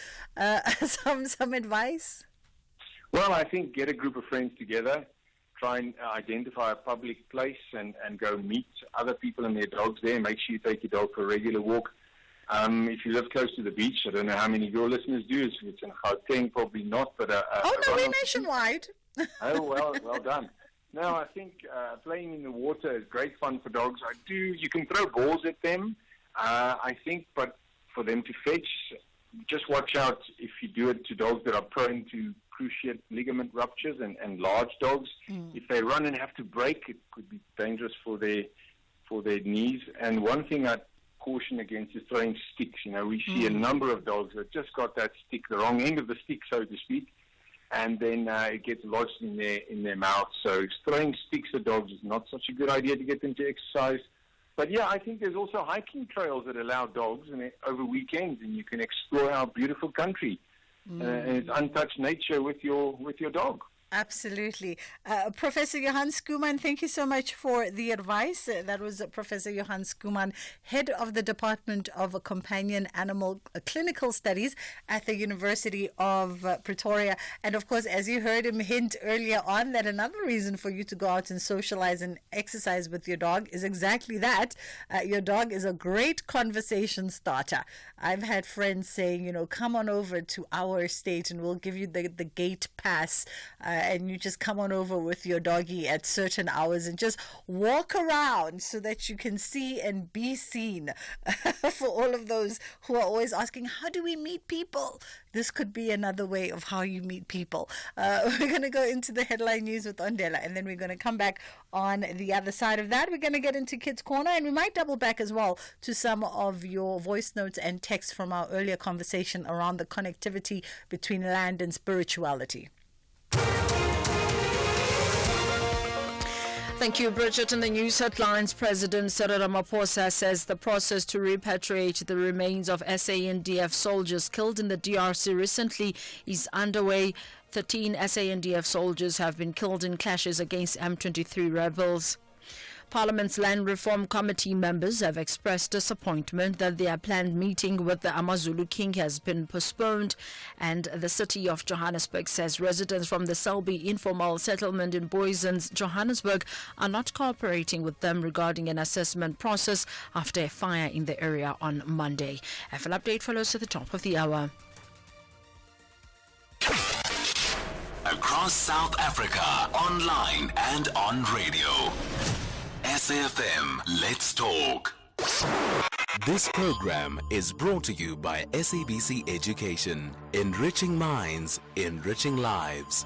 Some advice? Well, I think get a group of friends together. Try and identify a public place and go meet other people and their dogs there. Make sure you take your dog for a regular walk. If you live close to the beach, I don't know how many of your listeners do. If it's in Gauteng, probably not. But we're nationwide. Oh, well done. No, I think playing in the water is great fun for dogs. You can throw balls at them, I think, but for them to fetch, just watch out if you do it to dogs that are prone to cruciate ligament ruptures and large dogs. If they run and have to brake, it could be dangerous for their knees. And one thing I'd caution against is throwing sticks. You know, we see a number of dogs that just got that stick, the wrong end of the stick, so to speak, and then it gets lodged in their mouth. So throwing sticks at dogs is not such a good idea to get them to exercise. But yeah, I think there's also hiking trails that allow dogs over weekends, and you can explore our beautiful country. And it's untouched nature with your dog. Absolutely. Professor Johan Schoeman, thank you so much for the advice. That was Professor Johan Schoeman, head of the Department of Companion Animal Clinical Studies at the University of Pretoria. And of course, as you heard him hint earlier on, that another reason for you to go out and socialize and exercise with your dog is exactly that. Your dog is a great conversation starter. I've had friends saying, you know, come on over to our estate and we'll give you the gate pass. And you just come on over with your doggy at certain hours and just walk around so that you can see and be seen. For all of those who are always asking, how do we meet people? This could be another way of how you meet people. We're going to go into the headline news with Ondela, and then we're going to come back on the other side of that. We're going to get into Kids Corner, and we might double back as well to some of your voice notes and texts from our earlier conversation around the connectivity between land and spirituality. Thank you, Bridget. In the news headlines, President Cyril Ramaphosa says the process to repatriate the remains of SANDF soldiers killed in the DRC recently is underway. 13 SANDF soldiers have been killed in clashes against M23 rebels. Parliament's Land Reform Committee members have expressed disappointment that their planned meeting with the Amazulu King has been postponed, and the city of Johannesburg says residents from the Selby informal settlement in Booysens, Johannesburg, are not cooperating with them regarding an assessment process after a fire in the area on Monday. A full update follows at the top of the hour. Across South Africa, online and on radio. SAFM, let's talk. This program is brought to you by SABC Education. Enriching minds, enriching lives.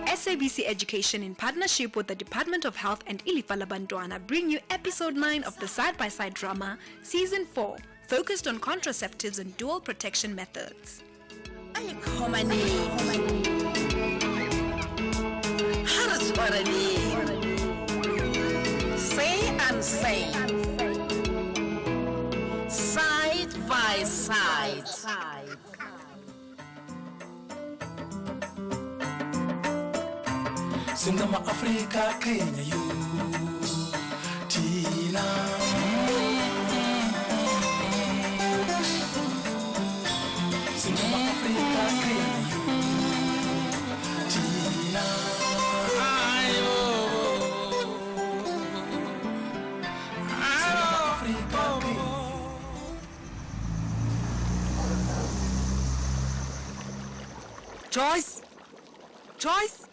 SABC Education, in partnership with the Department of Health and Ilifa Labantwana, bring you episode 9 of the side-by-side drama, season 4, focused on contraceptives and dual protection methods. Say and say, side by side. Singama Africa, Kenya, you, Tina. Singama Africa, Kenya, you, Tina. Joyce,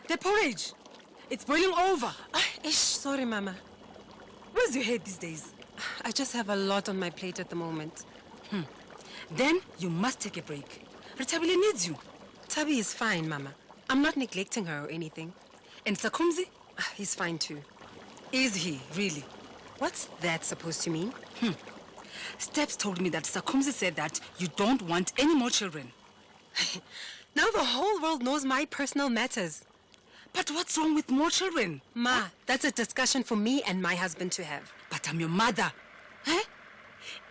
the porridge, it's boiling over. Sorry, Mama. Where's your head these days? I just have a lot on my plate at the moment. Then you must take a break. Retabile needs you. Tabi is fine, Mama. I'm not neglecting her or anything. And Sakumzi? He's fine too. Is he, really? What's that supposed to mean? Steps told me that Sakumzi said that you don't want any more children. Now the whole world knows my personal matters. But what's wrong with more children? Ma, that's a discussion for me and my husband to have. But I'm your mother. Huh?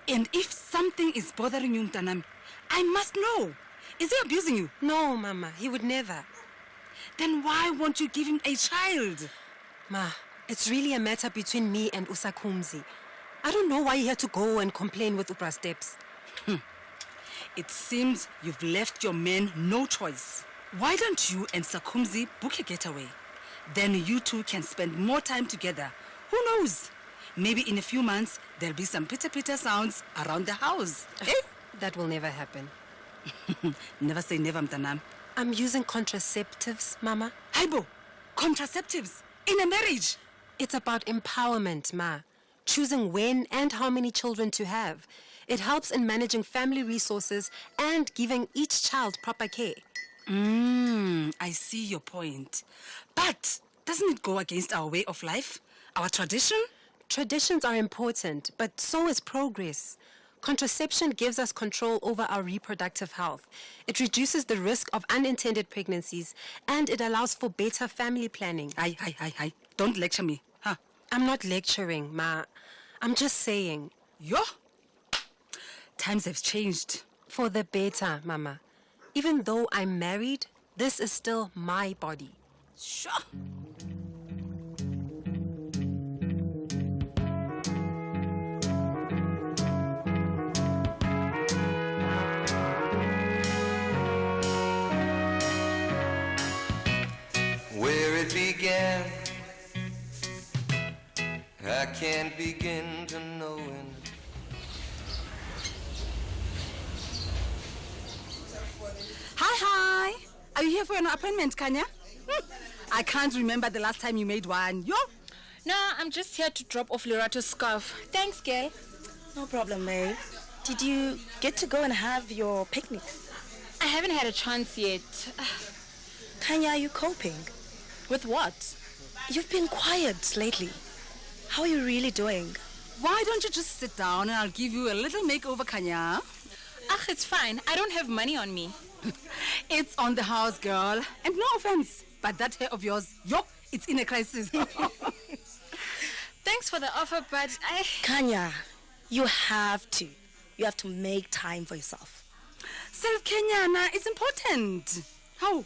And if something is bothering you, Mtanam, I must know. Is he abusing you? No, Mama, he would never. Then why won't you give him a child? Ma, it's really a matter between me and Usakumzi. I don't know why he had to go and complain with Upra Steps. It seems you've left your men no choice. Why don't you and Sakumzi book a getaway? Then you two can spend more time together. Who knows? Maybe in a few months, there'll be some pitter-pitter sounds around the house. Eh? That will never happen. Never say never, Mtanam. I'm using contraceptives, Mama. Haibo, contraceptives in a marriage. It's about empowerment, Ma. Choosing when and how many children to have. It helps in managing family resources and giving each child proper care. I see your point. But doesn't it go against our way of life? Our tradition? Traditions are important, but so is progress. Contraception gives us control over our reproductive health. It reduces the risk of unintended pregnancies, and it allows for better family planning. Aye. Don't lecture me. Huh? I'm not lecturing, Ma. I'm just saying. Yo! Times have changed. For the better, Mama. Even though I'm married, this is still my body. Sure. Where it began, I can't begin to know it. Hi. Are you here for an appointment, Kanya? I can't remember the last time you made one. Yo? No, I'm just here to drop off Lorato's scarf. Thanks, girl. No problem, May. Did you get to go and have your picnic? I haven't had a chance yet. Kanya, are you coping? With what? You've been quiet lately. How are you really doing? Why don't you just sit down and I'll give you a little makeover, Kanya? It's fine. I don't have money on me. It's on the house, girl. And no offense, but that hair of yours, it's in a crisis. Thanks for the offer, but Kanya, you have to. You have to make time for yourself. Self-care, Nyana, it's important. How?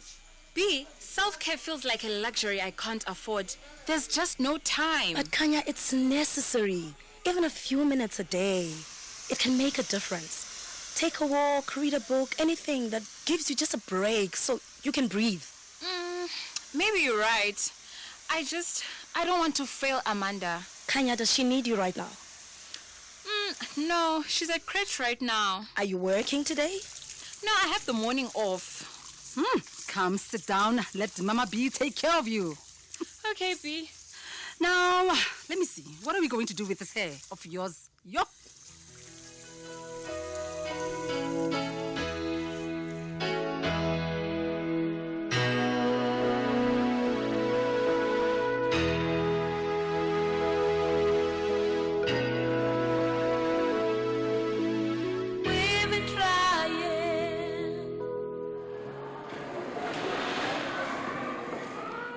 B, self-care feels like a luxury I can't afford. There's just no time. But Kanya, it's necessary. Even a few minutes a day. It can make a difference. Take a walk, read a book, anything that gives you just a break so you can breathe. Maybe you're right. I don't want to fail Amanda. Kanya, does she need you right now? No, she's at crèche right now. Are you working today? No, I have the morning off. Come sit down. Let Mama B take care of you. Okay, B. Now, let me see. What are we going to do with this hair of yours? Yo.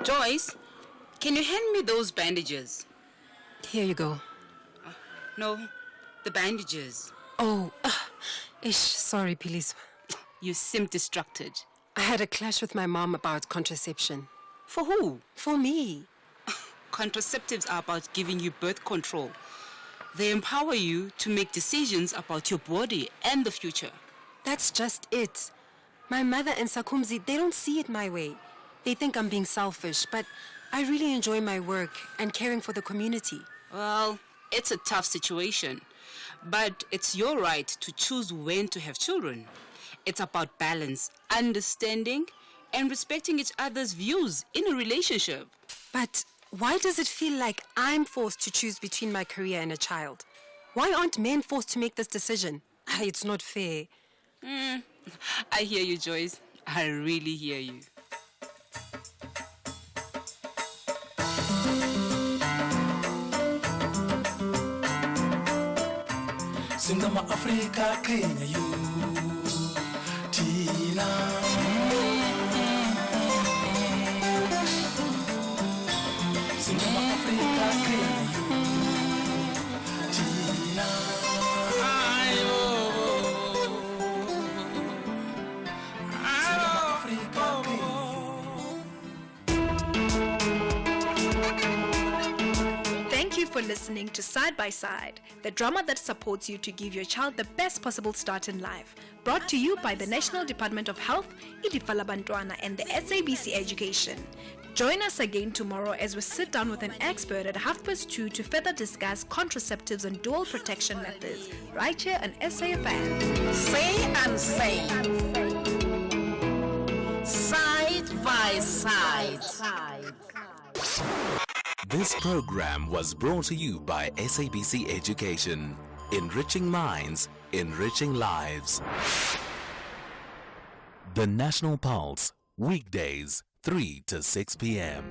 Joyce, can you hand me those bandages? Here you go. No, the bandages. Oh, sorry, please. You seem distracted. I had a clash with my mom about contraception. For who? For me. Contraceptives are about giving you birth control. They empower you to make decisions about your body and the future. That's just it. My mother and Sakumzi, they don't see it my way. They think I'm being selfish, but I really enjoy my work and caring for the community. Well, it's a tough situation, but it's your right to choose when to have children. It's about balance, understanding, and respecting each other's views in a relationship. But why does it feel like I'm forced to choose between my career and a child? Why aren't men forced to make this decision? It's not fair. I hear you, Joyce. I really hear you. Singama Africa Kenya you Tina singama-Afrika kenya Thank you for listening to Side by Side, the drama that supports you to give your child the best possible start in life. Brought to you by the National Department of Health, Ilifalabantwana, and the SABC Education. Join us again tomorrow as we sit down with an expert at 2:30 to further discuss contraceptives and dual protection methods, right here on SAFM. Say and say. Side by side. This program was brought to you by SABC Education. Enriching minds, enriching lives. The National Pulse, weekdays, 3 to 6 p.m.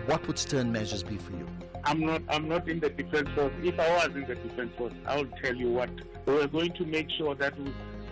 What would stern measures be for you? I'm not in the defense force. If I was in the defense force, I will tell you what. We're going to make sure that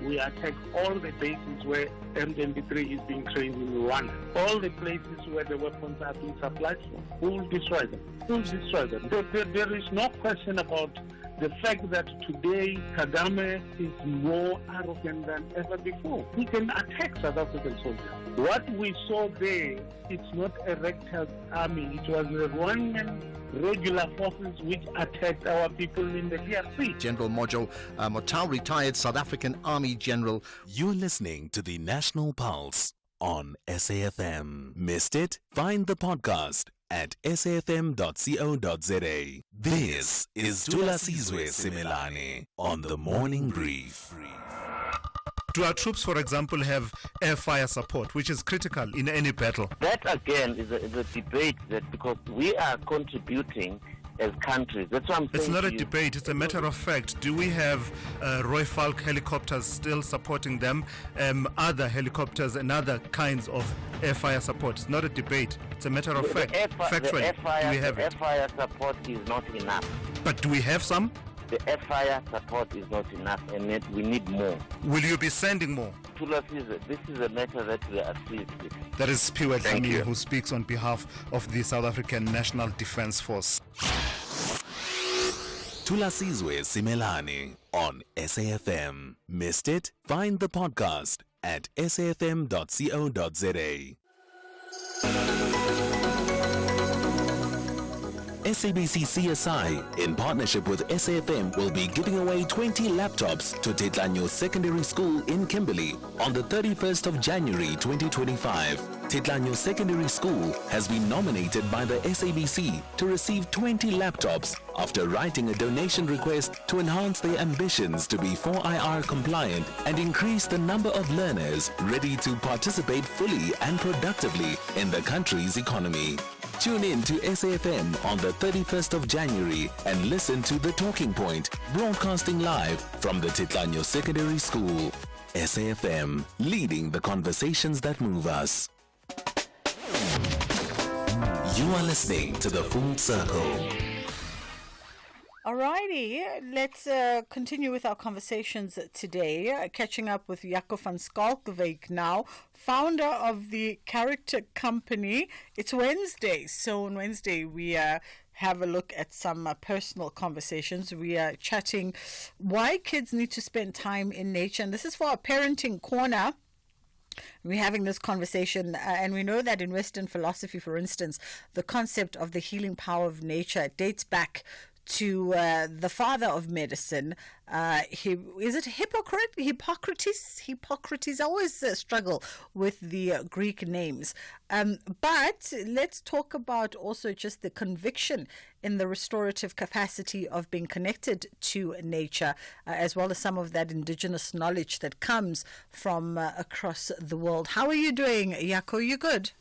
we attack all the bases where M23 is being trained in Rwanda. All the places where the weapons are being supplied from. We will destroy them. We will destroy them. There is no question about the fact that today Kagame is more arrogant than ever before. He can attack South African soldiers. What we saw there, it's not a ragtag army. It was the Rwandan regular forces which attacked our people in the DRC. General Mojo Motau, retired South African Army General. You're listening to the National Pulse on SAFM. Missed it? Find the podcast at safm.co.za. This is Tulasizwe Simelane on the Morning Brief. Do our troops, for example, have air fire support, which is critical in any battle? That again is a debate, that because we are contributing as countries. That's what I'm saying. It's not a debate, it's a matter of fact. Do we have Roy Falk helicopters still supporting them, other helicopters and other kinds of air fire support? It's not a debate, it's a matter of fact. Factually, do we have it? The air fire support is not enough. But do we have some? The air fire support is not enough, and yet we need more. Will you be sending more? This is a matter that we are seized with. That is Piwe Dlamini, who speaks on behalf of the South African National Defence Force. Tulasizwe Simelane on SAFM. Missed it? Find the podcast at safm.co.za. SABC CSI, in partnership with SAFM, will be giving away 20 laptops to Tetlanyo Secondary School in Kimberley on the 31st of January 2025. Tetlanyo Secondary School has been nominated by the SABC to receive 20 laptops after writing a donation request to enhance their ambitions to be 4IR compliant and increase the number of learners ready to participate fully and productively in the country's economy. Tune in to SAFM on the 31st of January and listen to The Talking Point, broadcasting live from the Tetlanyo Secondary School. SAFM, leading the conversations that move us. You are listening to The Full Circle. Alrighty, let's continue with our conversations today. Catching up with Jaco van Schalkwyk now, founder of the character company. It's Wednesday, so on Wednesday we have a look at some personal conversations. We are chatting why kids need to spend time in nature, and this is for our parenting corner. We're having this conversation, and we know that in Western philosophy, for instance, the concept of the healing power of nature dates back to the father of medicine. Is it Hippocrates? I always struggle with the Greek names. But let's talk about also just the conviction in the restorative capacity of being connected to nature, as well as some of that indigenous knowledge that comes from across the world. How are you doing, Jaco? You good?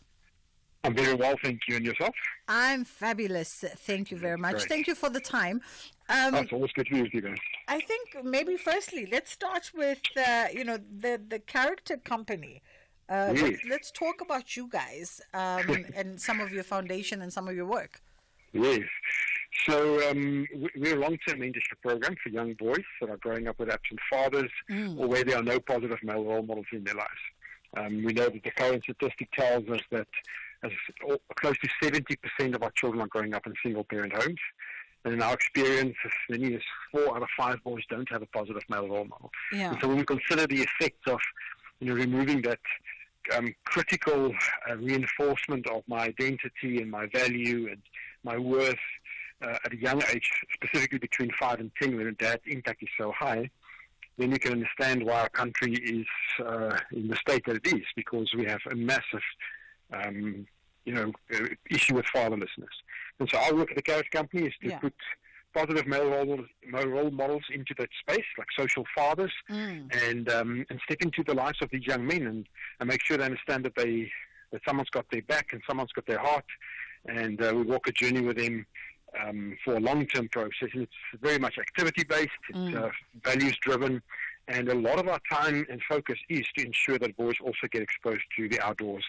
I'm very well, thank you. And yourself? I'm fabulous. Thank you very much. Great. Thank you for the time. It's always good to be with you guys. I think maybe firstly, let's start with, the character company. Yes. Let's talk about you guys and some of your foundation and some of your work. Yes. So we're a long-term mentorship program for young boys that are growing up with absent fathers or where there are no positive male role models in their lives. We know that the current statistic tells us that close to 70% of our children are growing up in single-parent homes. And in our experience, as many as 4 out of 5 boys don't have a positive male role model. Yeah. And so when we consider the effects of, removing that critical reinforcement of my identity and my value and my worth at a young age, specifically between 5 and 10, when that impact is so high, then you can understand why our country is in the state that it is, because we have a massive, issue with fatherlessness. And so our work at the Carrot Company is to put positive male role models into that space, like social fathers, and step into the lives of these young men and make sure they understand that someone's got their back and someone's got their heart, and we walk a journey with them for a long-term process. And it's very much activity-based, it's values-driven, and a lot of our time and focus is to ensure that boys also get exposed to the outdoors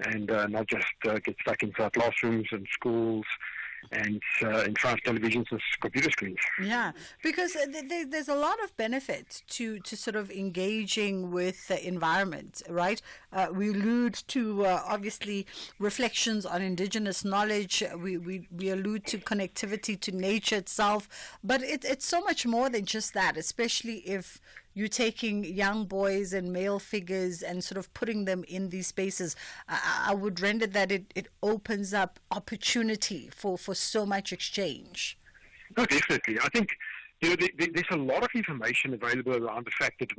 and not just get stuck inside classrooms and schools and in front of televisions and computer screens. Yeah, because there's a lot of benefit to sort of engaging with the environment, right? We allude to, obviously, reflections on indigenous knowledge. We allude to connectivity to nature itself. But it's so much more than just that, especially if you're taking young boys and male figures and sort of putting them in these spaces. I would render that it opens up opportunity for so much exchange. No, definitely. I think there's a lot of information available around the fact that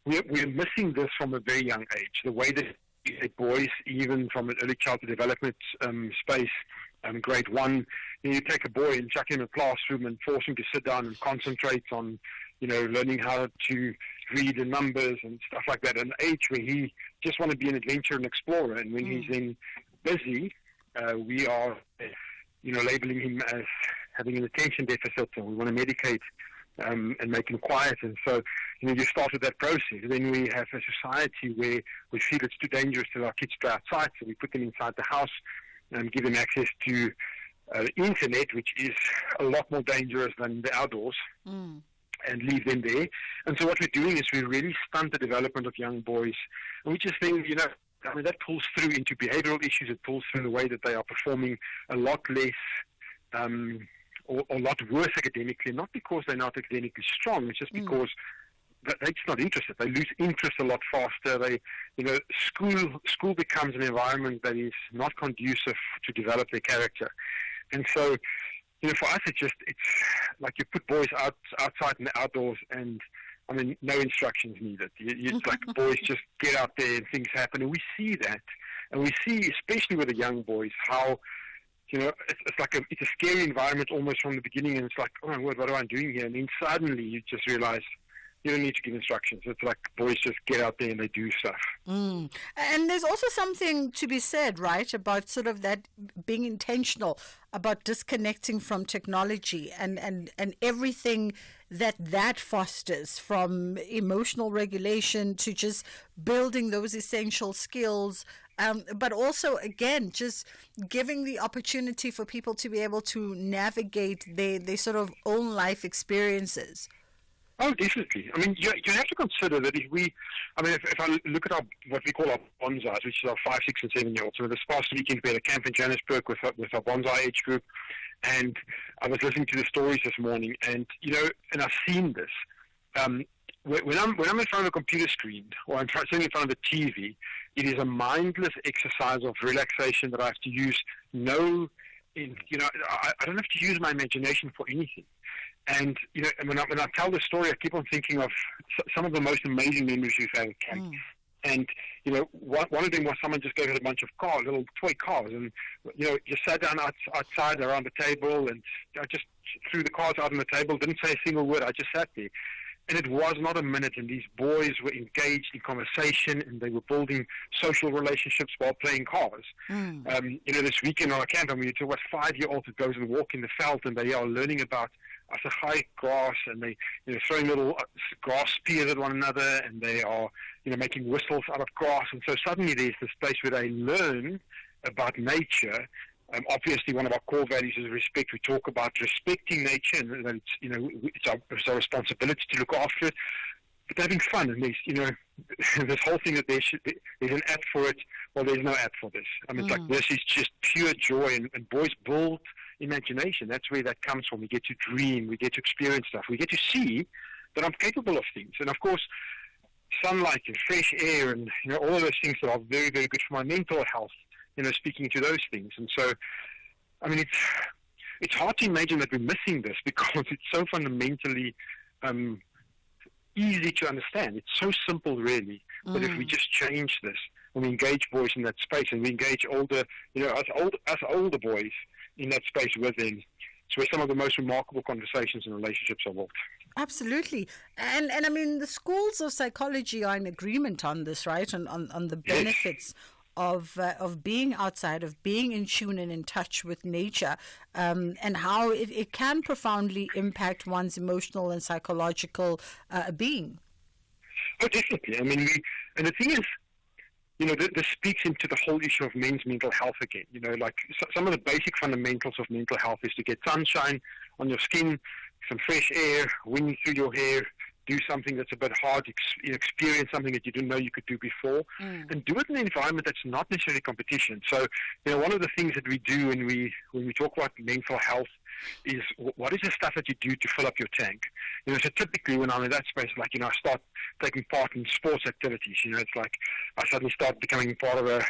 we're missing this from a very young age. The way that boys, even from an early childhood development space, grade 1, you take a boy and chuck him in a classroom and force him to sit down and concentrate on learning how to read the numbers and stuff like that, at an age where he just want to be an adventurer and explorer. And when he's then busy, we are, labeling him as having an attention deficit, and we want to medicate and make him quiet. And so, you start with that process. And then we have a society where we feel it's too dangerous to our kids to go outside, so we put them inside the house and give them access to the internet, which is a lot more dangerous than the outdoors. And leave them there. And so what we're doing is we really stunt the development of young boys. And we just think, that pulls through into behavioral issues. It pulls through the way that they are performing a lot less or a lot worse academically, not because they're not academically strong. It's just because they're just not interested. They lose interest a lot faster. School becomes an environment that is not conducive to develop their character. And so, for us, it's like you put boys outside in the outdoors, and no instructions needed. It's like boys just get out there and things happen, and we see that, and we see, especially with the young boys, how it's like it's a scary environment almost from the beginning, and it's like, oh my word, what am I doing here? And then suddenly you just realize you don't need to give instructions. It's like boys just get out there and they do stuff. And there's also something to be said, right, about sort of that being intentional about disconnecting from technology and everything that fosters, from emotional regulation to just building those essential skills. But also, again, just giving the opportunity for people to be able to navigate their sort of own life experiences. Oh, definitely. You have to consider that if I look at what we call our bonsais, which is our 5, 6, and 7-year-olds. So this past weekend we had a camp in Johannesburg with our bonsai age group, and I was listening to the stories this morning, and and I've seen this. When I'm in front of a computer screen, or I'm sitting in front of a TV, it is a mindless exercise of relaxation that I have to use. I don't have to use my imagination for anything. And when I tell the story, I keep on thinking of some of the most amazing memories we've had at camp. And one of them was someone just gave us a bunch of cars, little toy cars, and just sat down outside around the table, and I just threw the cars out on the table, didn't say a single word. I just sat there, and it was not a minute. And these boys were engaged in conversation, and they were building social relationships while playing cars. This weekend on our camp, it was 5-year-olds that goes and walk in the veld, and they are learning about high grass, and they throwing little grass spears at one another, and they are making whistles out of grass. And so suddenly there's this place where they learn about nature. Obviously, one of our core values is respect. We talk about respecting nature, and that it's our responsibility to look after it. But they're having fun, and there's this whole thing that there's an app for it well, there's no app for this. I mean, it's like, this is just pure joy, and boys build imagination. That's where that comes from. We get to dream, we get to experience stuff, we get to see that I'm capable of things. And of course, sunlight and fresh air and, all of those things that are very, very good for my mental health, speaking to those things. And so, I mean, it's hard to imagine that we're missing this because it's so fundamentally easy to understand. It's so simple, really, that if we just change this and we engage boys in that space and we engage older, us older boys in that space with them, it's where some of the most remarkable conversations and relationships are built. Absolutely. And I mean, the schools of psychology are in agreement on this, right? On the benefits of being outside, of being in tune and in touch with nature, and how it can profoundly impact one's emotional and psychological being. Oh, definitely. I mean, and the thing is, this speaks into the whole issue of men's mental health again. Some of the basic fundamentals of mental health is to get sunshine on your skin, some fresh air, wind through your hair, do something that's a bit hard, experience something that you didn't know you could do before, and do it in an environment that's not necessarily competition. So, one of the things that we do when we talk about mental health is what is the stuff that you do to fill up your tank? So typically when I'm in that space, like, I start taking part in sports activities. It's like I suddenly start becoming part of I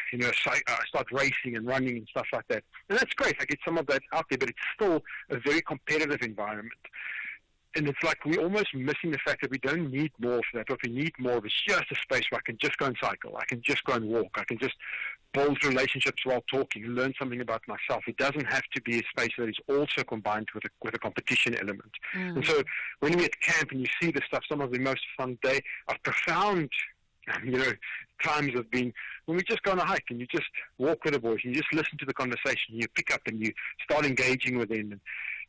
start racing and running and stuff like that. And that's great. I get some of that out there, but it's still a very competitive environment. And it's like we're almost missing the fact that we don't need more for that. What we need more of is just a space where I can just go and cycle. I can just go and walk. I can just build relationships while talking and learn something about myself. It doesn't have to be a space that is also combined with a competition element. And so when we're at camp and you see this stuff, some of the most fun profound times have been when we just go on a hike and you just walk with the boys and you just listen to the conversation, you pick up and you start engaging with them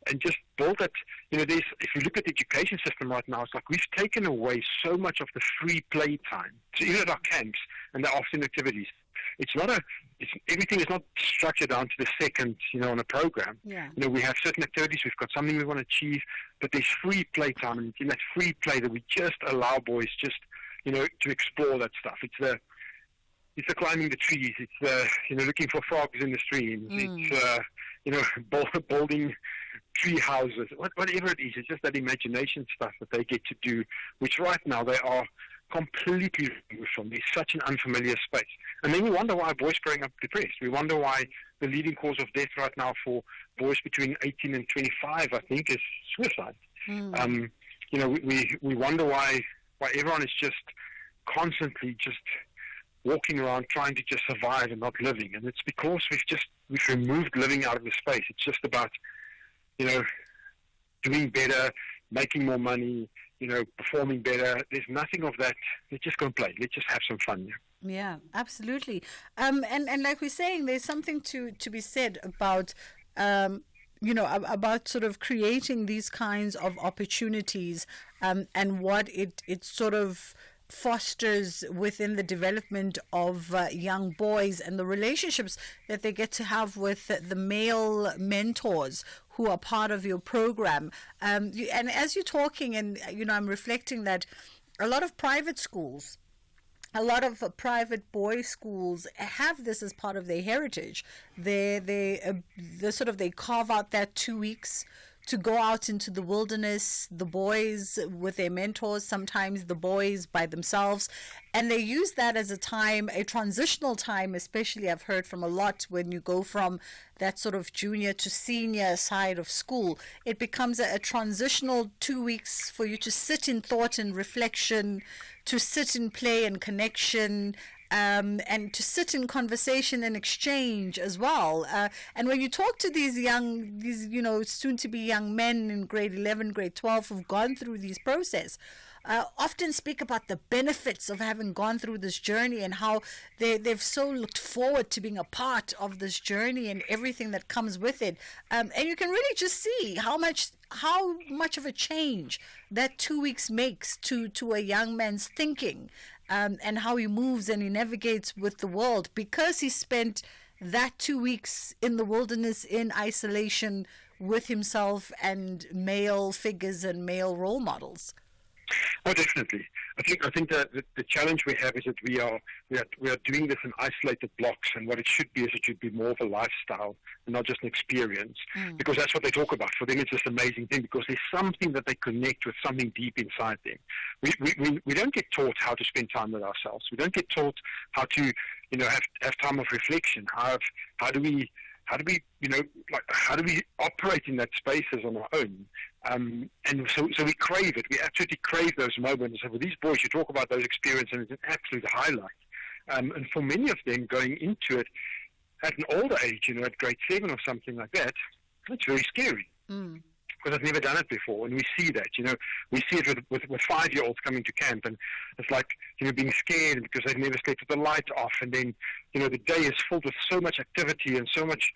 and just build that. If you look at the education system right now, it's like we've taken away so much of the free play time. So even at our camps and the afternoon activities, everything is not structured down to the second, on a program. Yeah. We have certain activities, we've got something we want to achieve, but there's free play time, and in that free play that we just allow boys just, to explore that stuff. It's the climbing the trees, it's the, looking for frogs in the streams, it's, building tree houses, whatever it is. It's just that imagination stuff that they get to do, which right now they are completely removed from. There's such an unfamiliar space. And then we wonder why boys growing up depressed. We wonder why the leading cause of death right now for boys between 18 and 25, I think, is suicide. We wonder why everyone is just constantly just walking around trying to just survive and not living. And it's because we've removed living out of the space. It's just about, doing better, making more money, performing better. There's nothing of that. Let's just go and play. Let's just have some fun. Yeah, absolutely. And like we're saying, there's something to be said about, about sort of creating these kinds of opportunities and what it sort of fosters within the development of young boys and the relationships that they get to have with the male mentors who are part of your program. And as you're talking, and I'm reflecting that a lot of private schools, a lot of private boys' schools have this as part of their heritage. They carve out that 2 weeks to go out into the wilderness, the boys with their mentors, sometimes the boys by themselves. And they use that as a transitional time, especially I've heard from a lot when you go from that sort of junior to senior side of school. It becomes a transitional 2 weeks for you to sit in thought and reflection, to sit in play and connection, and to sit in conversation and exchange as well. And when you talk to these soon-to-be young men in grade 11, grade 12 who've gone through these process, often speak about the benefits of having gone through this journey and how they've so looked forward to being a part of this journey and everything that comes with it. And you can really just see how much of a change that 2 weeks makes to a young man's thinking. And how he moves and he navigates with the world because he spent that 2 weeks in the wilderness in isolation with himself and male figures and male role models. Oh, definitely. I think that the challenge we have is that we are doing this in isolated blocks, and what it should be is it should be more of a lifestyle and not just an experience, because that's what they talk about. For them, it's this amazing thing because there's something that they connect with, something deep inside them. We don't get taught how to spend time with ourselves. We don't get taught how to have time of reflection. How do we operate in that spaces on our own? And so we crave it. We absolutely crave those moments. So for these boys, you talk about those experiences, and it's an absolute highlight. And for many of them, going into it at an older age, at grade 7 or something like that, it's very scary. Because I've never done it before, and we see that. We see it with 5-year-olds coming to camp, and it's like being scared because they've never slept with the light off, and then the day is filled with so much activity and so much,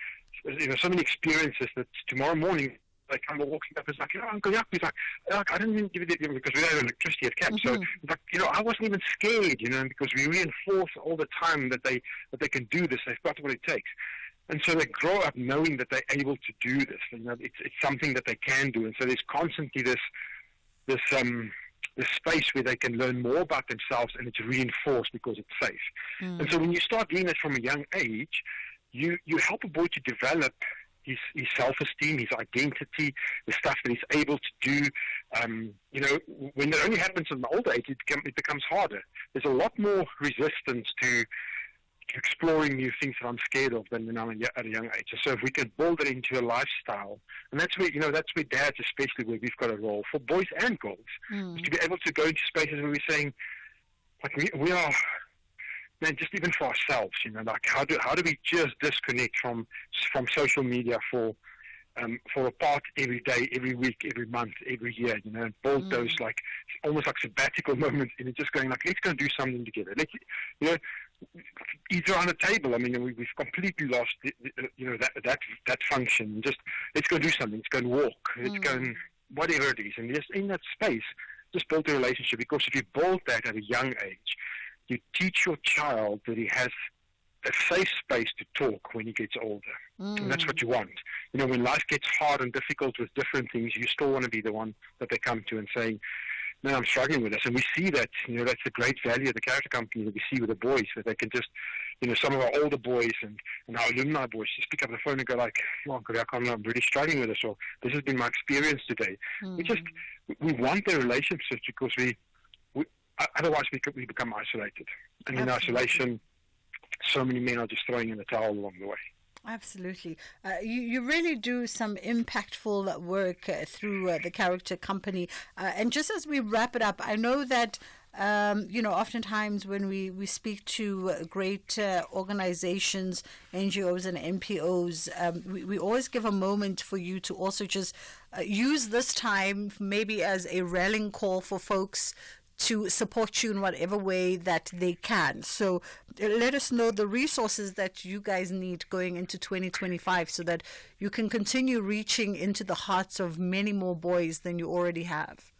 so many experiences that tomorrow morning they come walking up. It's like, Uncle Jack, he's like, I didn't even give it because we don't have electricity at camp, so it's like, I wasn't even scared, because we reinforce all the time that they can do this. They've got what it takes. And so they grow up knowing that they're able to do this. It's something that they can do. And so there's constantly this space where they can learn more about themselves, and it's reinforced because it's safe. And so when you start doing this from a young age, you help a boy to develop his self-esteem, his identity, the stuff that he's able to do. When that only happens in the older age, it becomes harder. There's a lot more resistance to exploring new things that I'm scared of than when I'm at a young age. So if we can build it into a lifestyle, and that's where dads, especially, where we've got a role for boys and girls, is to be able to go into spaces where we're saying, like, we are, man, just even for ourselves, like how do we just disconnect from social media for a part every day, every week, every month, every year, and build those like almost like sabbatical moments, and just going like, let's go and do something together. Let's, eat around a table. I mean, we've completely lost that function. Just let's go do something. Let's go and walk. Let's go and whatever it is, and just in that space, just build a relationship. Because if you build that at a young age, you teach your child that he has a safe space to talk when he gets older. And that's what you want. When life gets hard and difficult with different things, you still want to be the one that they come to and saying, no, I'm struggling with this. And we see that, that's the great value of the character company that we see with the boys, that they can just, some of our older boys and our alumni boys just pick up the phone and go like, I'm really struggling with this, or this has been my experience today. We want the relationships because we otherwise we become isolated. And in isolation, so many men are just throwing in the towel along the way. Absolutely. You really do some impactful work through the character company. And just as we wrap it up, I know that, oftentimes when we speak to great organizations, NGOs and NPOs, we always give a moment for you to also just use this time maybe as a rallying call for folks to support you in whatever way that they can. So let us know the resources that you guys need going into 2025 so that you can continue reaching into the hearts of many more boys than you already have.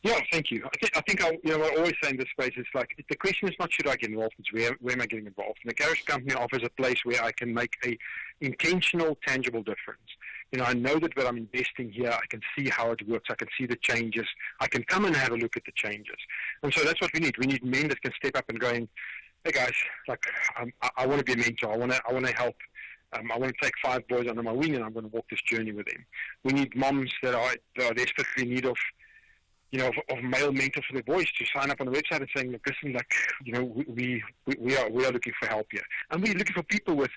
Yeah, thank you. I think I always say in this space, it's like, the question is not should I get involved, it's where am I getting involved. And the Garage Company offers a place where I can make a intentional, tangible difference. I know that when I'm investing here, I can see how it works. I can see the changes. I can come and have a look at the changes. And so that's what we need. We need men that can step up and going, hey guys, like I want to be a mentor. I want to help. I want to take 5 boys under my wing, and I'm going to walk this journey with them. We need moms that are desperately in need of male mentors for their boys to sign up on the website and saying, look, listen, like, we are looking for help here. And we're looking for people with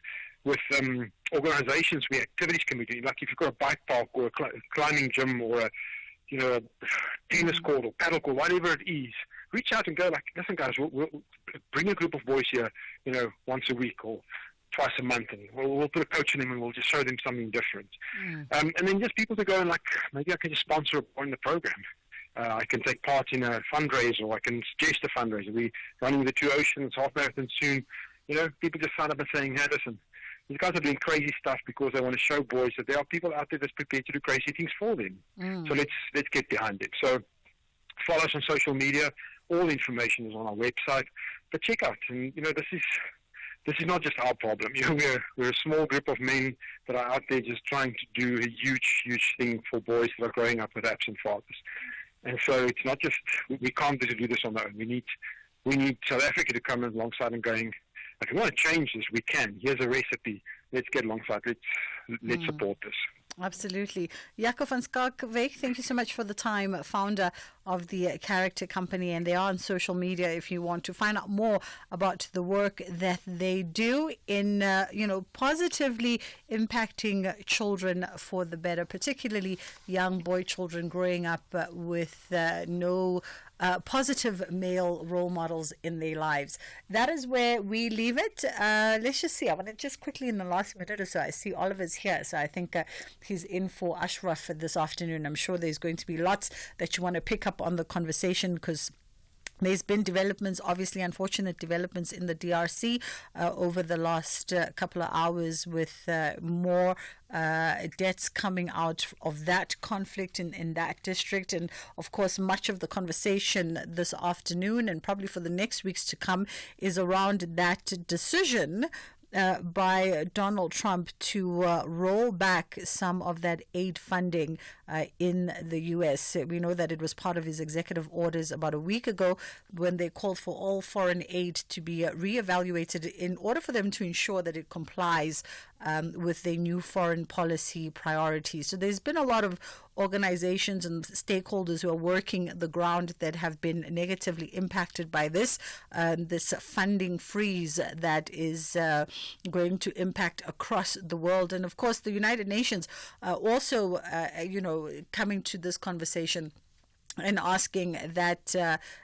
organizations where activities can be done. Like if you've got a bike park or a climbing gym or a tennis court or paddle court, whatever it is, reach out and go like, listen guys, we'll bring a group of boys here, once a week or twice a month, and we'll put a coach in them and we'll just show them something different. And then just people to go and like, maybe I can just sponsor a boy in the program. I can take part in a fundraiser, or I can suggest a fundraiser. We're running the 2 Oceans half marathon soon. People just sign up and saying, hey, listen, these guys are doing crazy stuff because they want to show boys that there are people out there that's prepared to do crazy things for them. So let's get behind it. So follow us on social media. All the information is on our website. But check out, and this is not just our problem. We're a small group of men that are out there just trying to do a huge thing for boys that are growing up with absent fathers. And so it's not just, we can't just do this on our own. We need South Africa to come alongside and going, if we want to change this, we can. Here's a recipe. Let's get alongside. Let's support this. Absolutely. Jaco van Skalkwyk, thank you so much for the time, founder of the Character Company, and they are on social media if you want to find out more about the work that they do in, positively impacting children for the better, particularly young boy children growing up with no positive male role models in their lives. That is where we leave it. Let's just see. I want to just quickly, in the last minute or so, I see Oliver's here, so I think he's in for Ashraf this afternoon. I'm sure there's going to be lots that you want to pick up on the conversation, because there's been developments, obviously unfortunate developments in the DRC over the last couple of hours, with more deaths coming out of that conflict in that district. And of course, much of the conversation this afternoon and probably for the next weeks to come is around that decision by Donald Trump to roll back some of that aid funding in the U.S. We know that it was part of his executive orders about a week ago, when they called for all foreign aid to be reevaluated in order for them to ensure that it complies with their new foreign policy priorities. So there's been a lot of organizations and stakeholders who are working the ground that have been negatively impacted by this funding freeze that is going to impact across the world. And of course, the United Nations also, coming to this conversation and asking that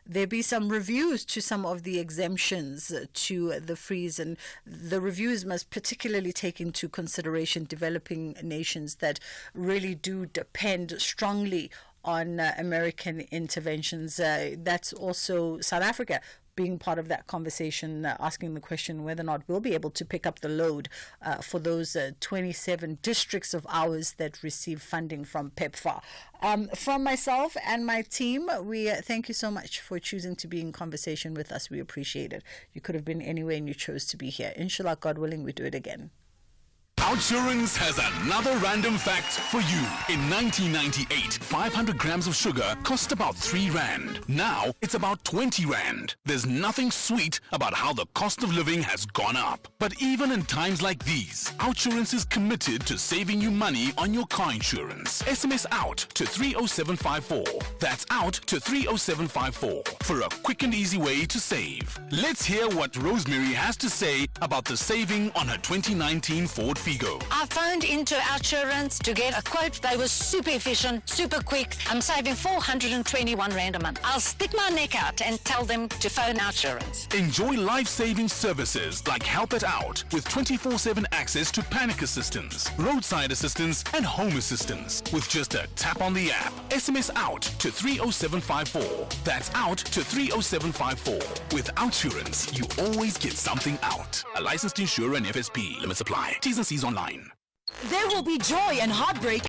there be some reviews to some of the exemptions to the freeze. And the reviews must particularly take into consideration developing nations that really do depend strongly on American interventions. That's also South Africa being part of that conversation, asking the question whether or not we'll be able to pick up the load for those 27 districts of ours that receive funding from PEPFAR. From myself and my team, we thank you so much for choosing to be in conversation with us. We appreciate it. You could have been anywhere and you chose to be here. Inshallah, God willing, we do it again. Outsurance has another random fact for you. In 1998, 500 grams of sugar cost about 3 Rand. Now, it's about 20 Rand. There's nothing sweet about how the cost of living has gone up. But even in times like these, Outsurance is committed to saving you money on your car insurance. SMS out to 30754. That's out to 30754 for a quick and easy way to save. Let's hear what Rosemary has to say about the saving on her 2019 Ford Figo. I phoned into Outsurance to get a quote. They were super efficient, super quick. I'm saving 421 Rand a month. I'll stick my neck out and tell them to phone Outsurance. Enjoy life-saving services like Help It Out with 24/7 access to panic assistance, roadside assistance and home assistance with just a tap on the app. SMS out to 30754. That's out to 30754. With Outsurance, you always get something out. A licensed insurer and FSP. Limits apply. T's and C's online. There will be joy and heartbreak